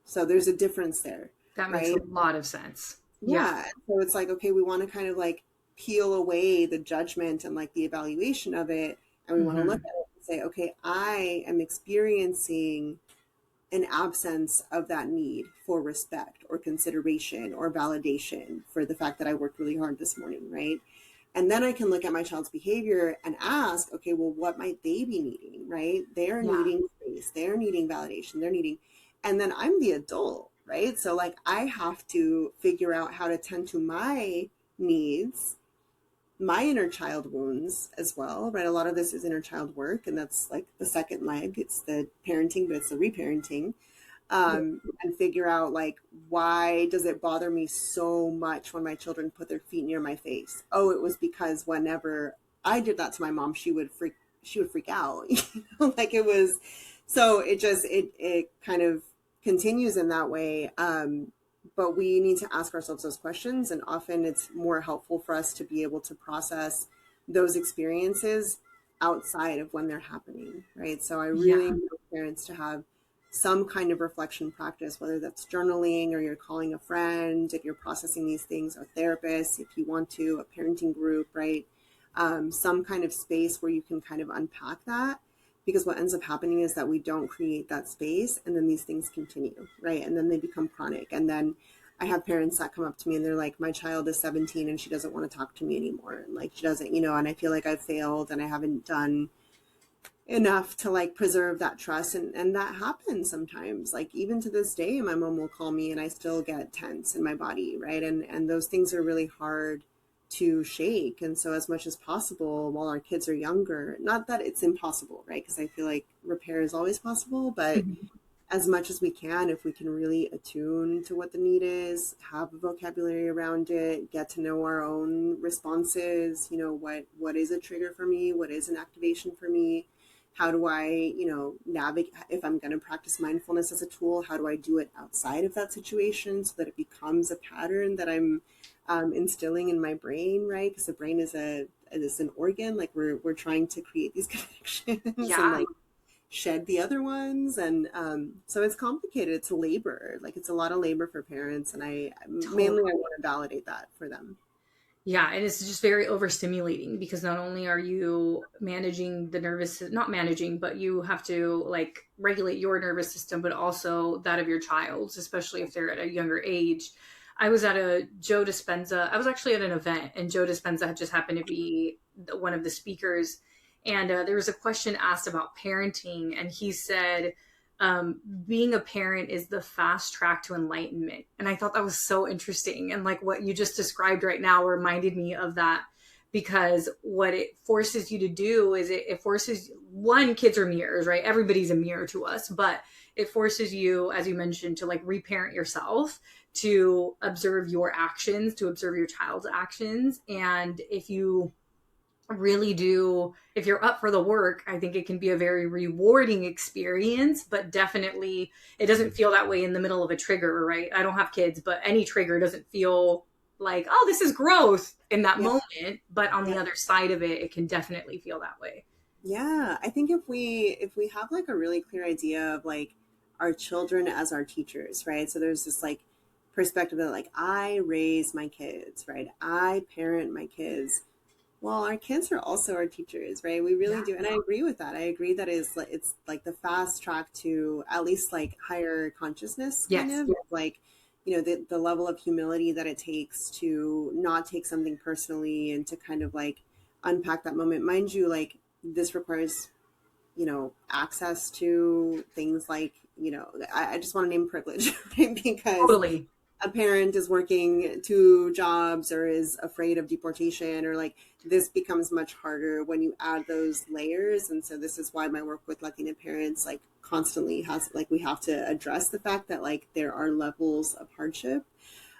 So there's a difference there, That makes right? a lot of sense. Yeah. Yeah. So it's like, okay, we want to kind of like peel away the judgment and like the evaluation of it. And we want to look Mm-hmm. at it and say, okay, I am experiencing an absence of that need for respect or consideration or validation for the fact that I worked really hard this morning, right? And then I can look at my child's behavior and ask, okay, well, what might they be needing, right? They're Yeah. needing space, they're needing validation, they're needing, and then I'm the adult, right? So like I have to figure out how to tend to my needs, my inner child wounds as well, right? A lot of this is inner child work, and that's like the second leg. It's the parenting, but it's the reparenting. And figure out like, why does it bother me so much when my children put their feet near my face? Oh, it was because whenever I did that to my mom, she would freak out. Like it was, so it kind of continues in that way. But we need to ask ourselves those questions, and often it's more helpful for us to be able to process those experiences outside of when they're happening, right? So I really Yeah. want parents to have some kind of reflection practice, whether that's journaling or you're calling a friend if you're processing these things, or therapists if you want to, a parenting group, right? Some kind of space where you can kind of unpack that, because what ends up happening is that we don't create that space, and then these things continue, right? And then they become chronic. And then I have parents that come up to me and they're like, my child is 17 and she doesn't want to talk to me anymore. Like she doesn't, and I feel like I've failed and I haven't done enough to like preserve that trust. And that happens sometimes. Like even to this day, my mom will call me and I still get tense in my body, right? And those things are really hard to shake. And so as much as possible while our kids are younger, not that it's impossible, right? Because I feel like repair is always possible, but Mhm. as much as we can, if we can really attune to what the need is, have a vocabulary around it, get to know our own responses, what is a trigger for me, what is an activation for me, how do I, navigate, if I'm going to practice mindfulness as a tool, how do I do it outside of that situation so that it becomes a pattern that I'm instilling in my brain, right? Because the brain is an organ, like we're trying to create these connections and Yeah. like shed the other ones. And so it's complicated. It's a labor. Like it's a lot of labor for parents. And I mainly I Totally. want to validate that for them. Yeah, and it's just very overstimulating because not only are you managing the nervous, not managing, but you have to like regulate your nervous system, but also that of your child's, especially if they're at a younger age. I was at a Joe Dispenza. I was actually at an event, and Joe Dispenza had just happened to be one of the speakers. And there was a question asked about parenting, and he said, being a parent is the fast track to enlightenment. And I thought that was so interesting. And like what you just described right now reminded me of that, because what it forces you to do is it forces one, kids are mirrors, right? Everybody's a mirror to us, but it forces you, as you mentioned, to like reparent yourself, to observe your actions, to observe your child's actions. And if you really do, if you're up for the work, I think it can be a very rewarding experience. But definitely it doesn't feel that way in the middle of a trigger, right? I don't have kids, but any trigger doesn't feel like, oh, this is growth in that Yeah. moment. But on Yeah. the other side of it, it can definitely feel that way. Yeah. I think if we have like a really clear idea of like our children as our teachers, right? So there's this like perspective that like I raise my kids, right? I parent my kids. Well, our kids are also our teachers, right? We really Yeah. do. And I agree with that. I agree that it's like the fast track to at least like higher consciousness, kind Yes. of like, the level of humility that it takes to not take something personally and to kind of like unpack that moment. Mind you, like this requires, access to things like, I just want to name privilege, right? Because Totally. a parent is working two jobs or is afraid of deportation, or like this becomes much harder when you add those layers. And so this is why my work with Latina parents like constantly has like we have to address the fact that like there are levels of hardship.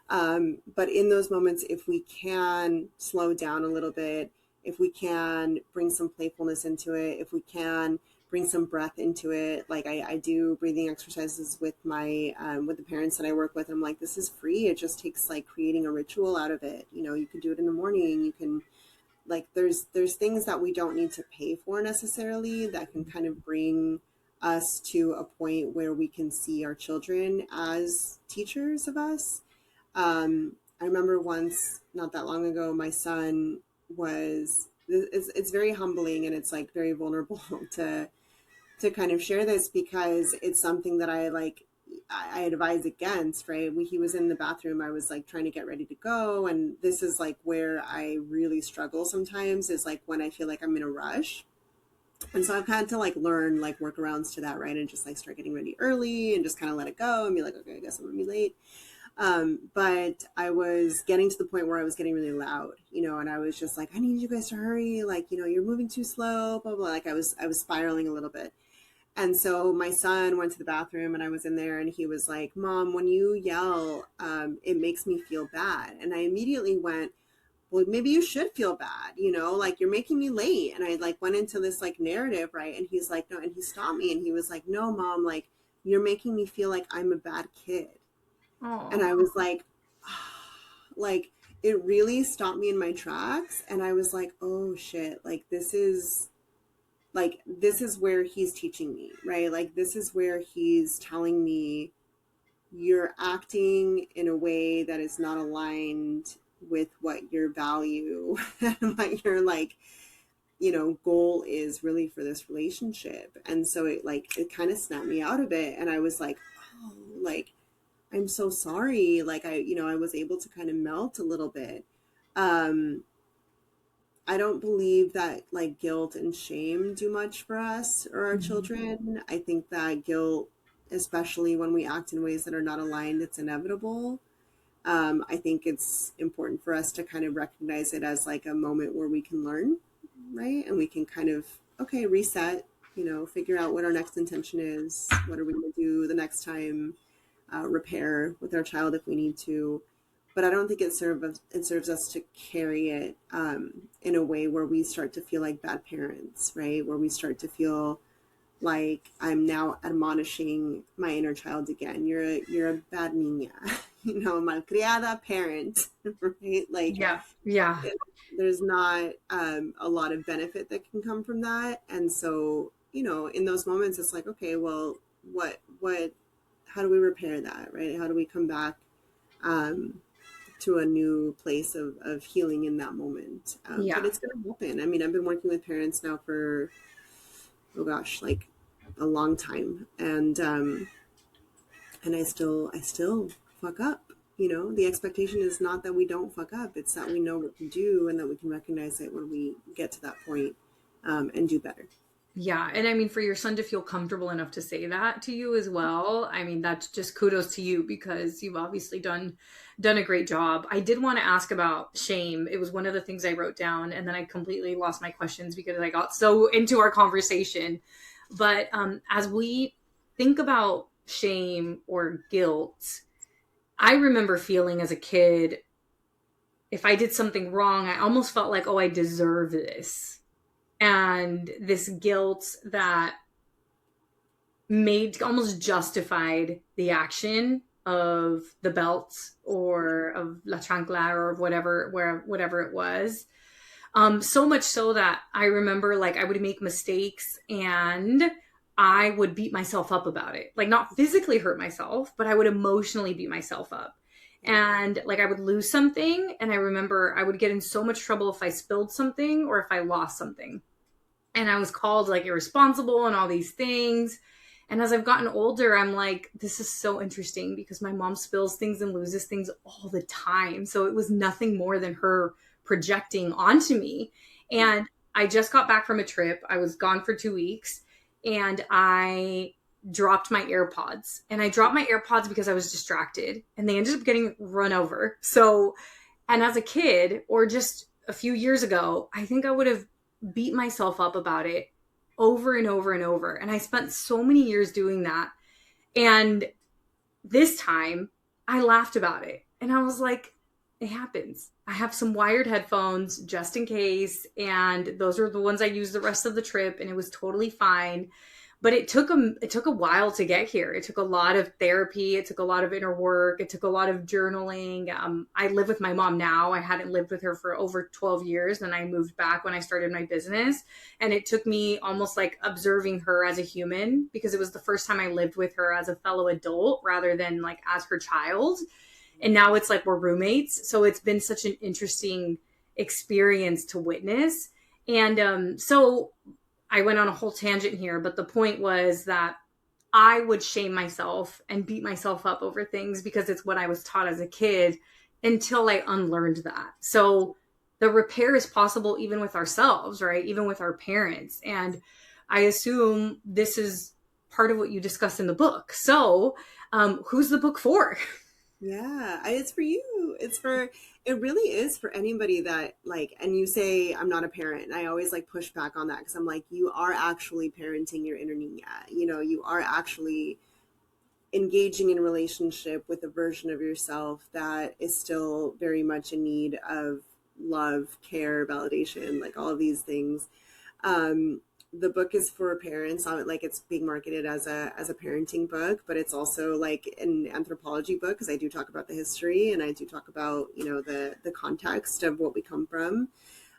But in those moments, if we can slow down a little bit, if we can bring some playfulness into it, if we can bring some breath into it, like I do breathing exercises with my with the parents that I work with. I'm like, this is free. It just takes like creating a ritual out of it. You can do it in the morning. You can like there's things that we don't need to pay for necessarily that can kind of bring us to a point where we can see our children as teachers of us. I remember once, not that long ago, my son it's very humbling and it's like very vulnerable to kind of share this because it's something that I advise against, right? He was in the bathroom. I was like trying to get ready to go. And this is like where I really struggle sometimes is like when I feel like I'm in a rush. And so I've had to like learn like workarounds to that, right? And just like start getting ready early and just kind of let it go and be like, okay, I guess I'm gonna be late. But I was getting to the point where I was getting really loud, and I was just like, I need you guys to hurry. Like, you're moving too slow, blah, blah. Like I was spiraling a little bit. And so my son went to the bathroom and I was in there and he was like, Mom, when you yell, it makes me feel bad. And I immediately went, well, maybe you should feel bad, like you're making me late. And I like went into this like narrative, right? And he's like, no, and he stopped me and he was like, no, Mom, like you're making me feel like I'm a bad kid. And Oh. I was like, like it really stopped me in my tracks. And I was like, oh shit, this is where he's teaching me, right? Like this is where he's telling me you're acting in a way that is not aligned with what your value and what your like, goal is really for this relationship. And so it kind of snapped me out of it. And I was like, oh, like I'm so sorry. Like I was able to kind of melt a little bit. Um, I don't believe that like guilt and shame do much for us or our Mhm. children. I think that guilt, especially when we act in ways that are not aligned, it's inevitable. I think it's important for us to kind of recognize it as like a moment where we can learn, right? And we can kind of, okay, reset, figure out what our next intention is. What are we going to do the next time? Repair with our child if we need to. But I don't think it serves us to carry it in a way where we start to feel like bad parents, right? Where we start to feel like I'm now admonishing my inner child again. You're a bad niña, malcriada parent, right? Like, Yeah. Yeah. there's not a lot of benefit that can come from that. And so, in those moments, it's like, okay, well, what, how do we repair that, right? How do we come back to a new place of healing in that moment? But Yeah. it's going to happen. I mean, I've been working with parents now for, oh gosh, like a long time. And I still fuck up. The expectation is not that we don't fuck up. It's that we know what to do and that we can recognize it when we get to that point, and do better. Yeah. And I mean, for your son to feel comfortable enough to say that to you as well, I mean, that's just kudos to you because you've obviously done a great job. I did want to ask about shame. It was one of the things I wrote down, and then I completely lost my questions because I got so into our conversation. But as we think about shame or guilt, I remember feeling as a kid, if I did something wrong, I almost felt like, oh, I deserve this. And this guilt that made almost justified the action of the belt or of la chancla or whatever it was. So much so that I remember like I would make mistakes and I would beat myself up about it. Like not physically hurt myself, but I would emotionally beat myself up. And like I would lose something. And I remember I would get in so much trouble if I spilled something or if I lost something. And I was called like irresponsible and all these things. And as I've gotten older, I'm like, this is so interesting because my mom spills things and loses things all the time. So it was nothing more than her projecting onto me. And I just got back from a trip. I was gone for 2 weeks and I dropped my AirPods. And I dropped my AirPods because I was distracted and they ended up getting run over. So, and as a kid or just a few years ago, I think I would have beat myself up about it over and over and over. And I spent so many years doing that. And this time I laughed about it. And I was like, it happens. I have some wired headphones just in case. And those are the ones I used the rest of the trip. And it was totally fine. But it took a while to get here. It took a lot of therapy. It took a lot of inner work. It took a lot of journaling. I live with my mom now. I hadn't lived with her for over 12 years. And I moved back when I started my business. And it took me almost like observing her as a human because it was the first time I lived with her as a fellow adult rather than like as her child. And now it's like we're roommates. So it's been such an interesting experience to witness. And so I went on a whole tangent here, but the point was that I would shame myself and beat myself up over things because it's what I was taught as a kid until I unlearned that. So the repair is possible even with ourselves, right? Even with our parents. And I assume this is part of what you discuss in the book. So who's the book for? Yeah, it's for you. It really is for anybody that like, and you say, I'm not a parent. And I always like push back on that because I'm like, you are actually parenting your inner niña. You are actually engaging in a relationship with a version of yourself that is still very much in need of love, care, validation, like all of these things. The book is for parents. Like it's being marketed as a parenting book, but it's also like an anthropology book because I do talk about the history and I do talk about the context of what we come from.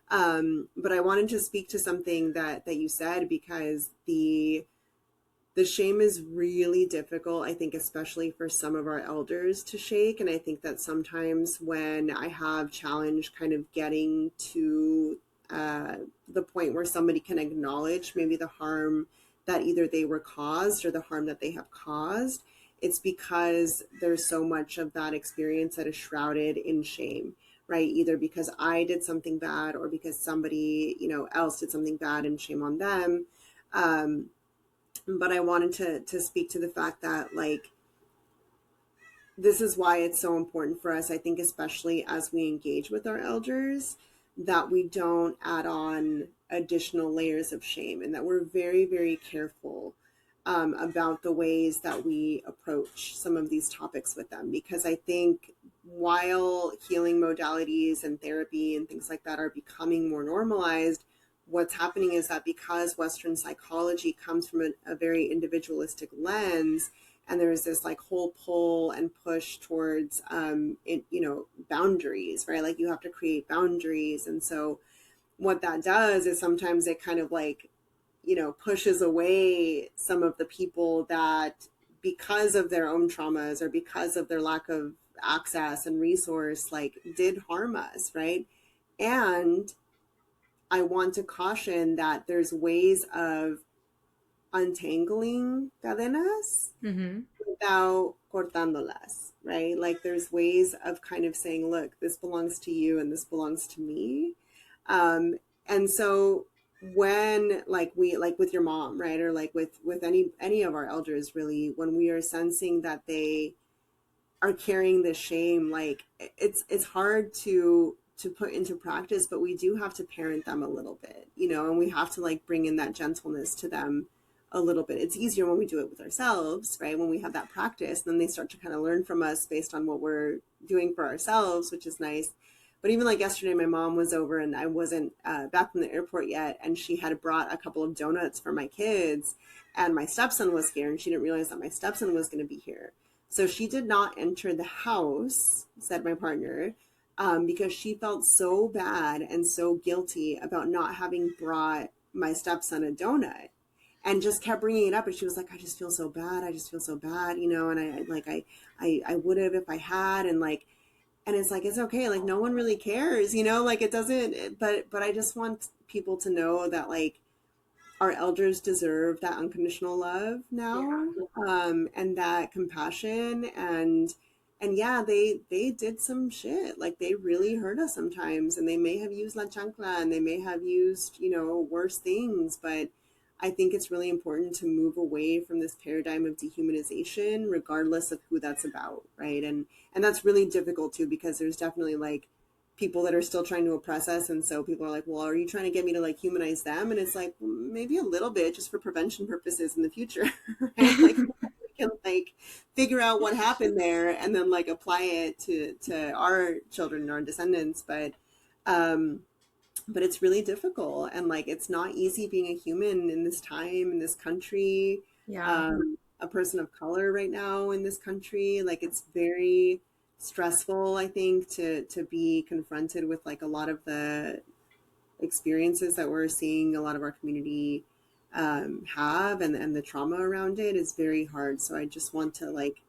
But I wanted to speak to something that you said because the shame is really difficult, I think, especially for some of our elders to shake. And I think that sometimes when I have challenge kind of getting to the point where somebody can acknowledge maybe the harm that either they were caused or the harm that they have caused, it's because there's so much of that experience that is shrouded in shame, right? Either because I did something bad or because somebody, else did something bad and shame on them. But I wanted to speak to the fact that like, this is why it's so important for us, I think, especially as we engage with our elders, that we don't add on additional layers of shame, and that we're very, very careful about the ways that we approach some of these topics with them. Because I think while healing modalities and therapy and things like that are becoming more normalized, what's happening is that because Western psychology comes from a very individualistic lens, and there's this like whole pull and push towards boundaries, right? Like you have to create boundaries. And so what that does is sometimes it kind of like, pushes away some of the people that, because of their own traumas or because of their lack of access and resource, like did harm us, right? And I want to caution that there's ways of untangling cadenas Mm-hmm. without cortándolas, right? Like there's ways of kind of saying, look, this belongs to you and this belongs to me. Um, and so when like we like with your mom, right, or like with any of our elders, really, when we are sensing that they are carrying this shame, like it's hard to put into practice, but we do have to parent them a little bit, and we have to like bring in that gentleness to them a little bit. It's easier when we do it with ourselves, right? When we have that practice, then they start to kind of learn from us based on what we're doing for ourselves, which is nice. But even like yesterday, my mom was over and I wasn't back from the airport yet, and she had brought a couple of donuts for my kids, and my stepson was here, and she didn't realize that my stepson was going to be here. So she did not enter the house, said my partner, because she felt so bad and so guilty about not having brought my stepson a donut, and just kept bringing it up. And she was like, I just feel so bad. I just feel so bad, and I would have if I had. And like, and it's like, it's okay. Like no one really cares, like it doesn't, but I just want people to know that like our elders deserve that unconditional love Yeah. now, and that compassion. And yeah, they did some shit, like they really hurt us sometimes, and they may have used la chancla, and they may have used worse things, but I think it's really important to move away from this paradigm of dehumanization regardless of who that's about, right? And that's really difficult too, because there's definitely like people that are still trying to oppress us. And so people are like, well, are you trying to get me to like humanize them? And it's like, well, maybe a little bit, just for prevention purposes in the future, right? Like we can like figure out what happened there and then like apply it to our children and our descendants. Um but it's really difficult, and like it's not easy being a human in this time, in this country, Yeah. a person of color right now in this country. Like it's very stressful, I think, to be confronted with like a lot of the experiences that we're seeing a lot of our community have, and the trauma around it is very hard. So I just want to like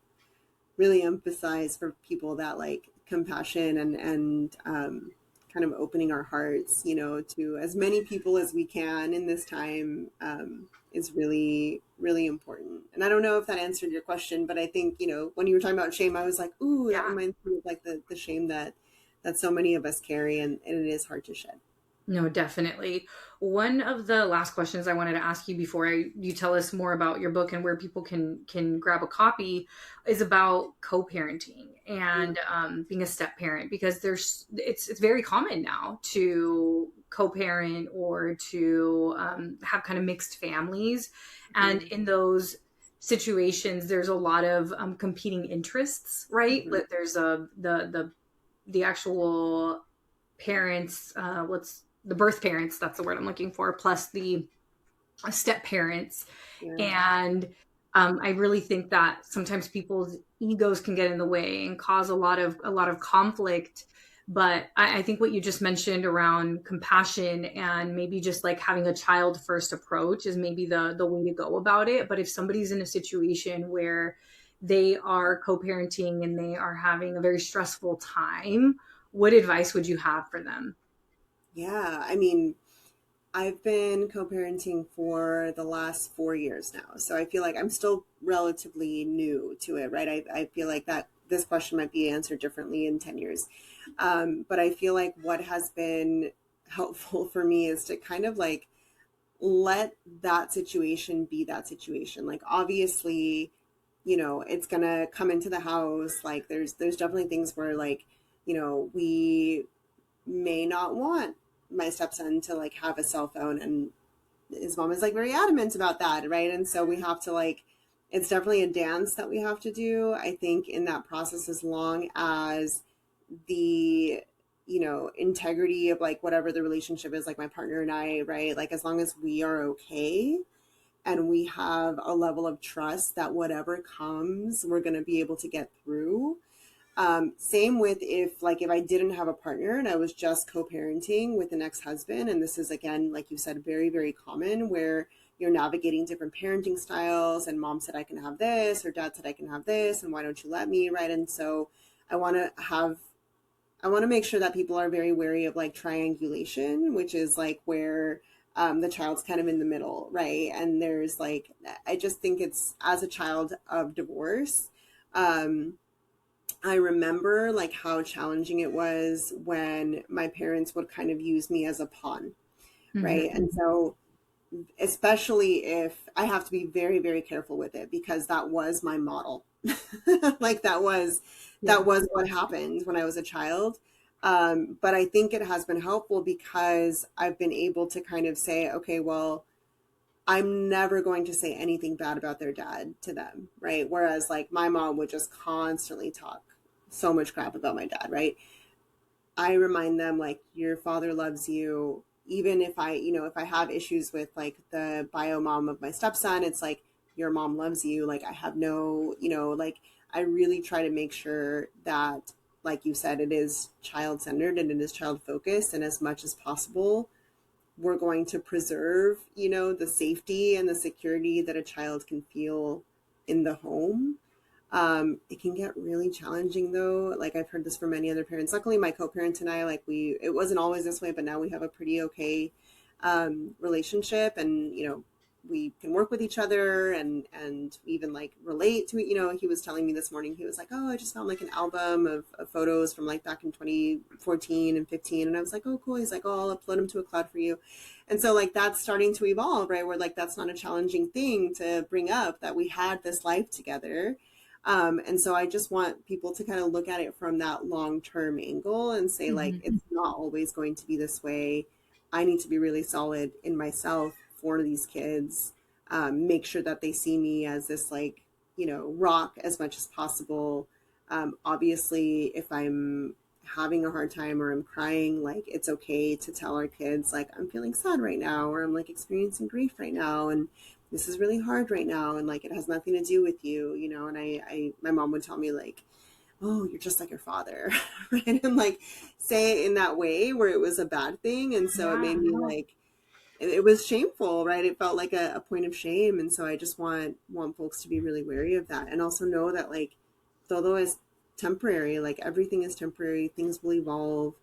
really emphasize for people that like compassion and kind of opening our hearts, to as many people as we can in this time, is really, really important. And I don't know if that answered your question, but I think, when you were talking about shame, I was like, ooh, that Yeah. reminds me of like the shame that so many of us carry, and it is hard to shed. No, definitely. One of the last questions I wanted to ask you before you tell us more about your book and where people can grab a copy is about co-parenting and being a step parent, because it's very common now to co-parent or to have kind of mixed families, and Mm-hmm. in those situations there's a lot of competing interests, right? Mm-hmm. Like there's the actual parents, what's the birth parents, that's the word I'm looking for, plus the step parents. Yeah. And I really think that sometimes people's egos can get in the way and cause a lot of conflict. But I think what you just mentioned around compassion and maybe just like having a child first approach is maybe the way to go about it. But if somebody's in a situation where they are co-parenting and they are having a very stressful time, what advice would you have for them? Yeah. I mean, I've been co-parenting for the last 4 years now. So I feel like I'm still relatively new to it, right? I feel like that this question might be answered differently in 10 years. But I feel like what has been helpful for me is to kind of like let that situation be that situation. Like obviously, it's gonna come into the house. Like there's definitely things where like, we may not want my stepson to like have a cell phone, and his mom is like very adamant about that, right? And so we have to like, it's definitely a dance that we have to do, I think, in that process, as long as the, integrity of like whatever the relationship is, like my partner and I, right? Like as long as we are okay and we have a level of trust that whatever comes, we're going to be able to get through. Same with if I didn't have a partner and I was just co-parenting with an ex-husband, and this is again, like you said, very, very common, where you're navigating different parenting styles, and mom said I can have this, or dad said I can have this, and why don't you let me, right? And so I want to have I want to make sure that people are very wary of like triangulation, which is like where the child's kind of in the middle, right? And there's like, I just think it's, as a child of divorce, um, I remember like how challenging it was when my parents would kind of use me as a pawn, Mm-hmm. right? And so, especially if I have to be very, very careful with it, because that was my model. Like Yeah. that was what happened when I was a child. But I think it has been helpful because I've been able to kind of say, okay, well, I'm never going to say anything bad about their dad to them, right? Whereas like my mom would just constantly talk so much crap about my dad, right? I remind them like your father loves you. Even if if I have issues with like the bio mom of my stepson, it's like your mom loves you. Like I have no, like I really try to make sure that, like you said, it is child centered and it is child focused. And as much as possible, we're going to preserve, the safety and the security that a child can feel in the home. It can get really challenging though. Like I've heard this from many other parents. Luckily, my co-parent and I, like it wasn't always this way, but now we have a pretty okay relationship, and we can work with each other and even like relate to it. He was telling me this morning, he was like, "Oh, I just found like an album of photos from like back in 2014 and 15," and I was like, "Oh, cool." He's like, "Oh, I'll upload them to a cloud for you." And so like that's starting to evolve, right? Where like that's not a challenging thing to bring up, that we had this life together. And so I just want people to kind of look at it from that long-term angle and say, like, Mm-hmm. it's not always going to be this way. I need to be really solid in myself for these kids. Make sure that they see me as this, like, rock as much as possible. Obviously, if I'm having a hard time or I'm crying, like, it's okay to tell our kids, like, I'm feeling sad right now, or I'm like experiencing grief right now. And this is really hard right now, and like it has nothing to do with you, and my mom would tell me like, oh, you're just like your father. Right? And like say it in that way where it was a bad thing, and so it Yeah. made me like, it was shameful, right? It felt like a point of shame. And so I just want folks to be really wary of that, and also know that like todo is temporary. Like everything is temporary, things will evolve.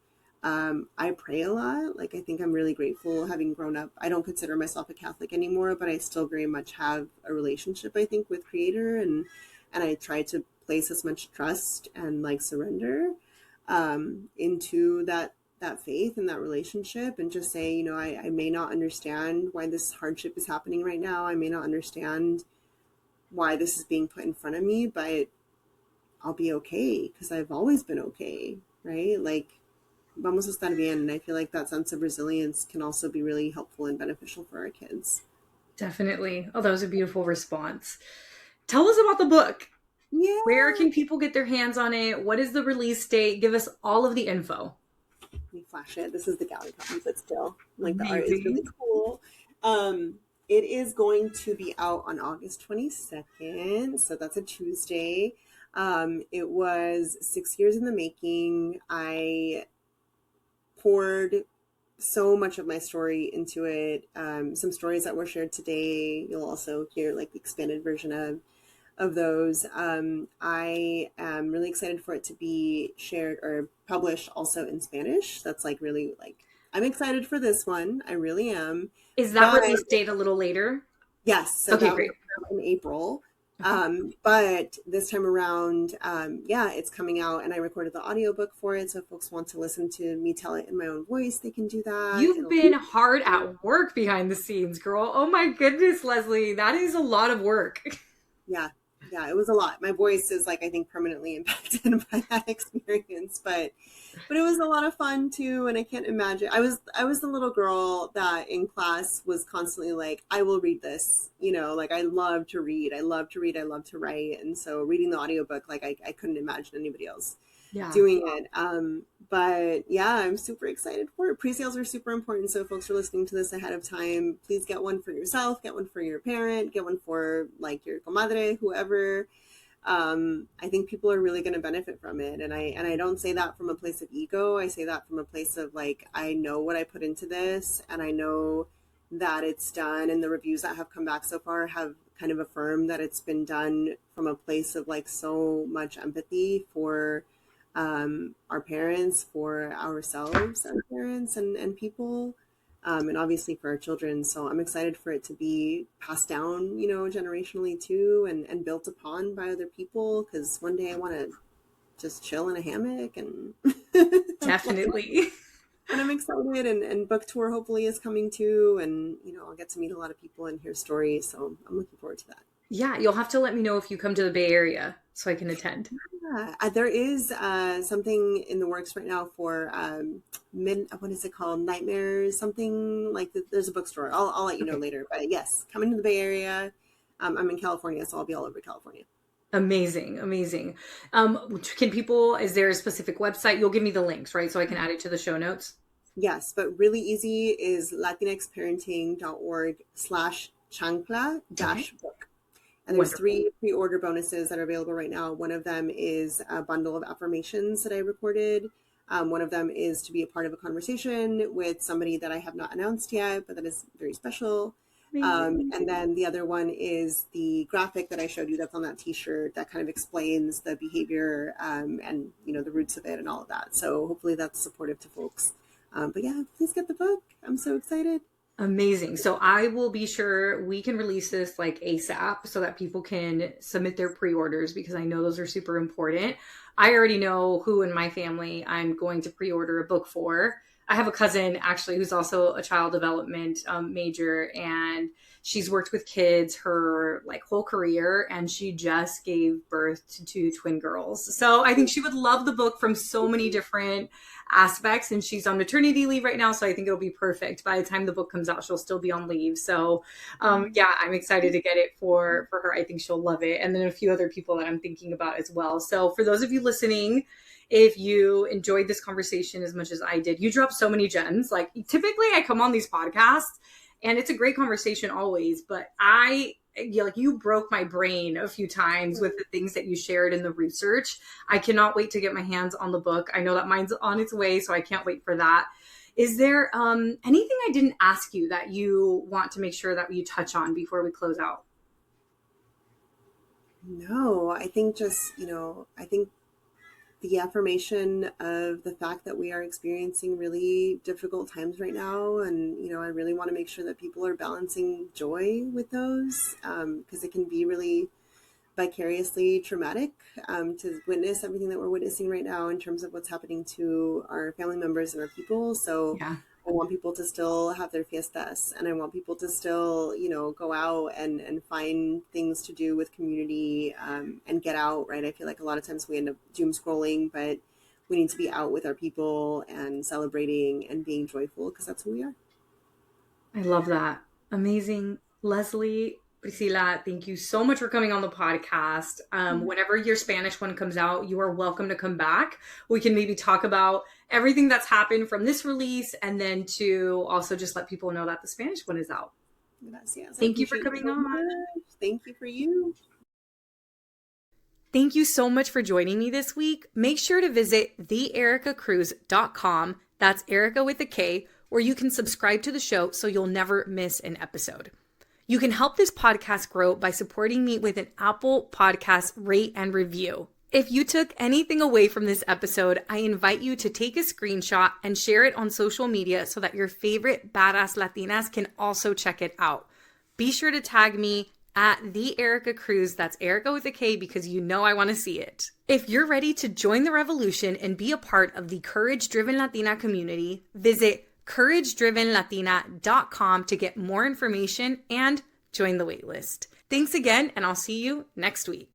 I pray a lot. Like I think I'm really grateful having grown up. I don't consider myself a Catholic anymore, but I still very much have a relationship, I think, with Creator, and I try to place as much trust and like surrender into that faith and that relationship, and just say, I may not understand why this hardship is happening right now. I may not understand why this is being put in front of me, but I'll be okay because I've always been okay, right? Like, vamos a estar bien. And I feel like that sense of resilience can also be really helpful and beneficial for our kids. Definitely. Oh, that was a beautiful response. Tell us about the book. Where Yeah. can people get their hands on it? What is the release date? Give us all of the info. Let me flash it. This is the gallery copy, but still, like the art is really Amazing. cool. Um, it is going to be out on August 22nd, so that's a Tuesday. It was 6 years in the making. I poured so much of my story into it. Some stories that were shared today, you'll also hear like the expanded version of those. I am really excited for it to be shared or published also in Spanish. That's like really like, I'm excited for this one. I really am. Is that But release date a little later? yes, so Okay, that will great. come out in April. Okay. But this time around, yeah, it's coming out, and I recorded the audiobook for it. So if folks want to listen to me tell it in my own voice, they can do that. You've been hard at work behind the scenes, girl. Oh my goodness, Leslie. That is a lot of work. Yeah. Yeah, it was a lot. My voice is like, I think, permanently impacted by that experience, but it was a lot of fun too. And I can't imagine. I was the little girl that in class was constantly like, I will read this, like I love to read. I love to read. I love to write. And so reading the audiobook, like I couldn't imagine anybody else Yeah. doing it. But yeah, I'm super excited for it. Pre-sales are super important. So if folks are listening to this ahead of time, please get one for yourself, get one for your parent, get one for like your comadre, whoever. I think people are really going to benefit from it. And I don't say that from a place of ego. I say that from a place of like, I know what I put into this and I know that it's done. And the reviews that have come back so far have kind of affirmed that it's been done from a place of like so much empathy for our parents, for ourselves as parents and people, and obviously for our children. So I'm excited for it to be passed down, generationally too, and built upon by other people. Because one day I want to just chill in a hammock and Definitely. and I'm excited. And book tour hopefully is coming too, and I'll get to meet a lot of people and hear stories. So I'm looking forward to that. Yeah, you'll have to let me know if you come to the Bay Area so I can attend. Yeah, there is something in the works right now for what is it called? Nightmares, something like that. There's a bookstore. I'll let you know Okay. later. But yes, coming to the Bay Area. I'm in California, so I'll be all over California. Amazing, amazing. Is there a specific website? You'll give me the links, right? So I can add it to the show notes. Yes, but really easy is latinxparenting.org/chancla Okay. dash book. And there's Wonderful. 3 pre-order bonuses that are available right now. One of them is a bundle of affirmations that I recorded. One of them is to be a part of a conversation with somebody that I have not announced yet, but that is very special. Amazing. And then the other one is the graphic that I showed you that's on that t-shirt that kind of explains the behavior and the roots of it and all of that. So hopefully that's supportive to folks. But yeah, please get the book. I'm so excited. Amazing. So I will be sure we can release this like ASAP so that people can submit their pre-orders because I know those are super important. I already know who in my family I'm going to pre-order a book for. I have a cousin actually who's also a child development major, and she's worked with kids her like whole career, and she just gave birth to 2 twin girls. So I think she would love the book from so many different aspects, and she's on maternity leave right now, so I think it'll be perfect. By the time the book comes out, she'll still be on leave. So yeah, I'm excited to get it for her. I think she'll love it, and then a few other people that I'm thinking about as well. So for those of you listening, if you enjoyed this conversation as much as I did, you dropped so many gems. Like typically I come on these podcasts and it's a great conversation always, but you broke my brain a few times with the things that you shared in the research. I cannot wait to get my hands on the book. I know that mine's on its way, so I can't wait for that. Is there anything I didn't ask you that you want to make sure that you touch on before we close out? No, I think just, I think the affirmation of the fact that we are experiencing really difficult times right now. And, I really want to make sure that people are balancing joy with those because it can be really vicariously traumatic to witness everything that we're witnessing right now in terms of what's happening to our family members and our people. So Yeah. I want people to still have their fiestas, and I want people to still, go out and find things to do with community and get out, right? I feel like a lot of times we end up doom scrolling, but we need to be out with our people and celebrating and being joyful because that's who we are. I love that. Amazing. Leslie, Priscilla, thank you so much for coming on the podcast. Whenever your Spanish one comes out, you are welcome to come back. We can maybe talk about everything that's happened from this release and then to also just let people know that the Spanish one is out. Gracias. I Thank you for appreciate you coming so on. much. Thank you for you. Thank you so much for joining me this week. Make sure to visit theericacruz.com. That's Erica with a K, where you can subscribe to the show so you'll never miss an episode. You can help this podcast grow by supporting me with an Apple Podcast rate and review. If you took anything away from this episode, I invite you to take a screenshot and share it on social media so that your favorite badass Latinas can also check it out. Be sure to tag me at the Erica Cruz. That's Erica with a K because you know I want to see it. If you're ready to join the revolution and be a part of the Courage Driven Latina community, visit couragedrivenlatina.com to get more information and join the waitlist. Thanks again, and I'll see you next week.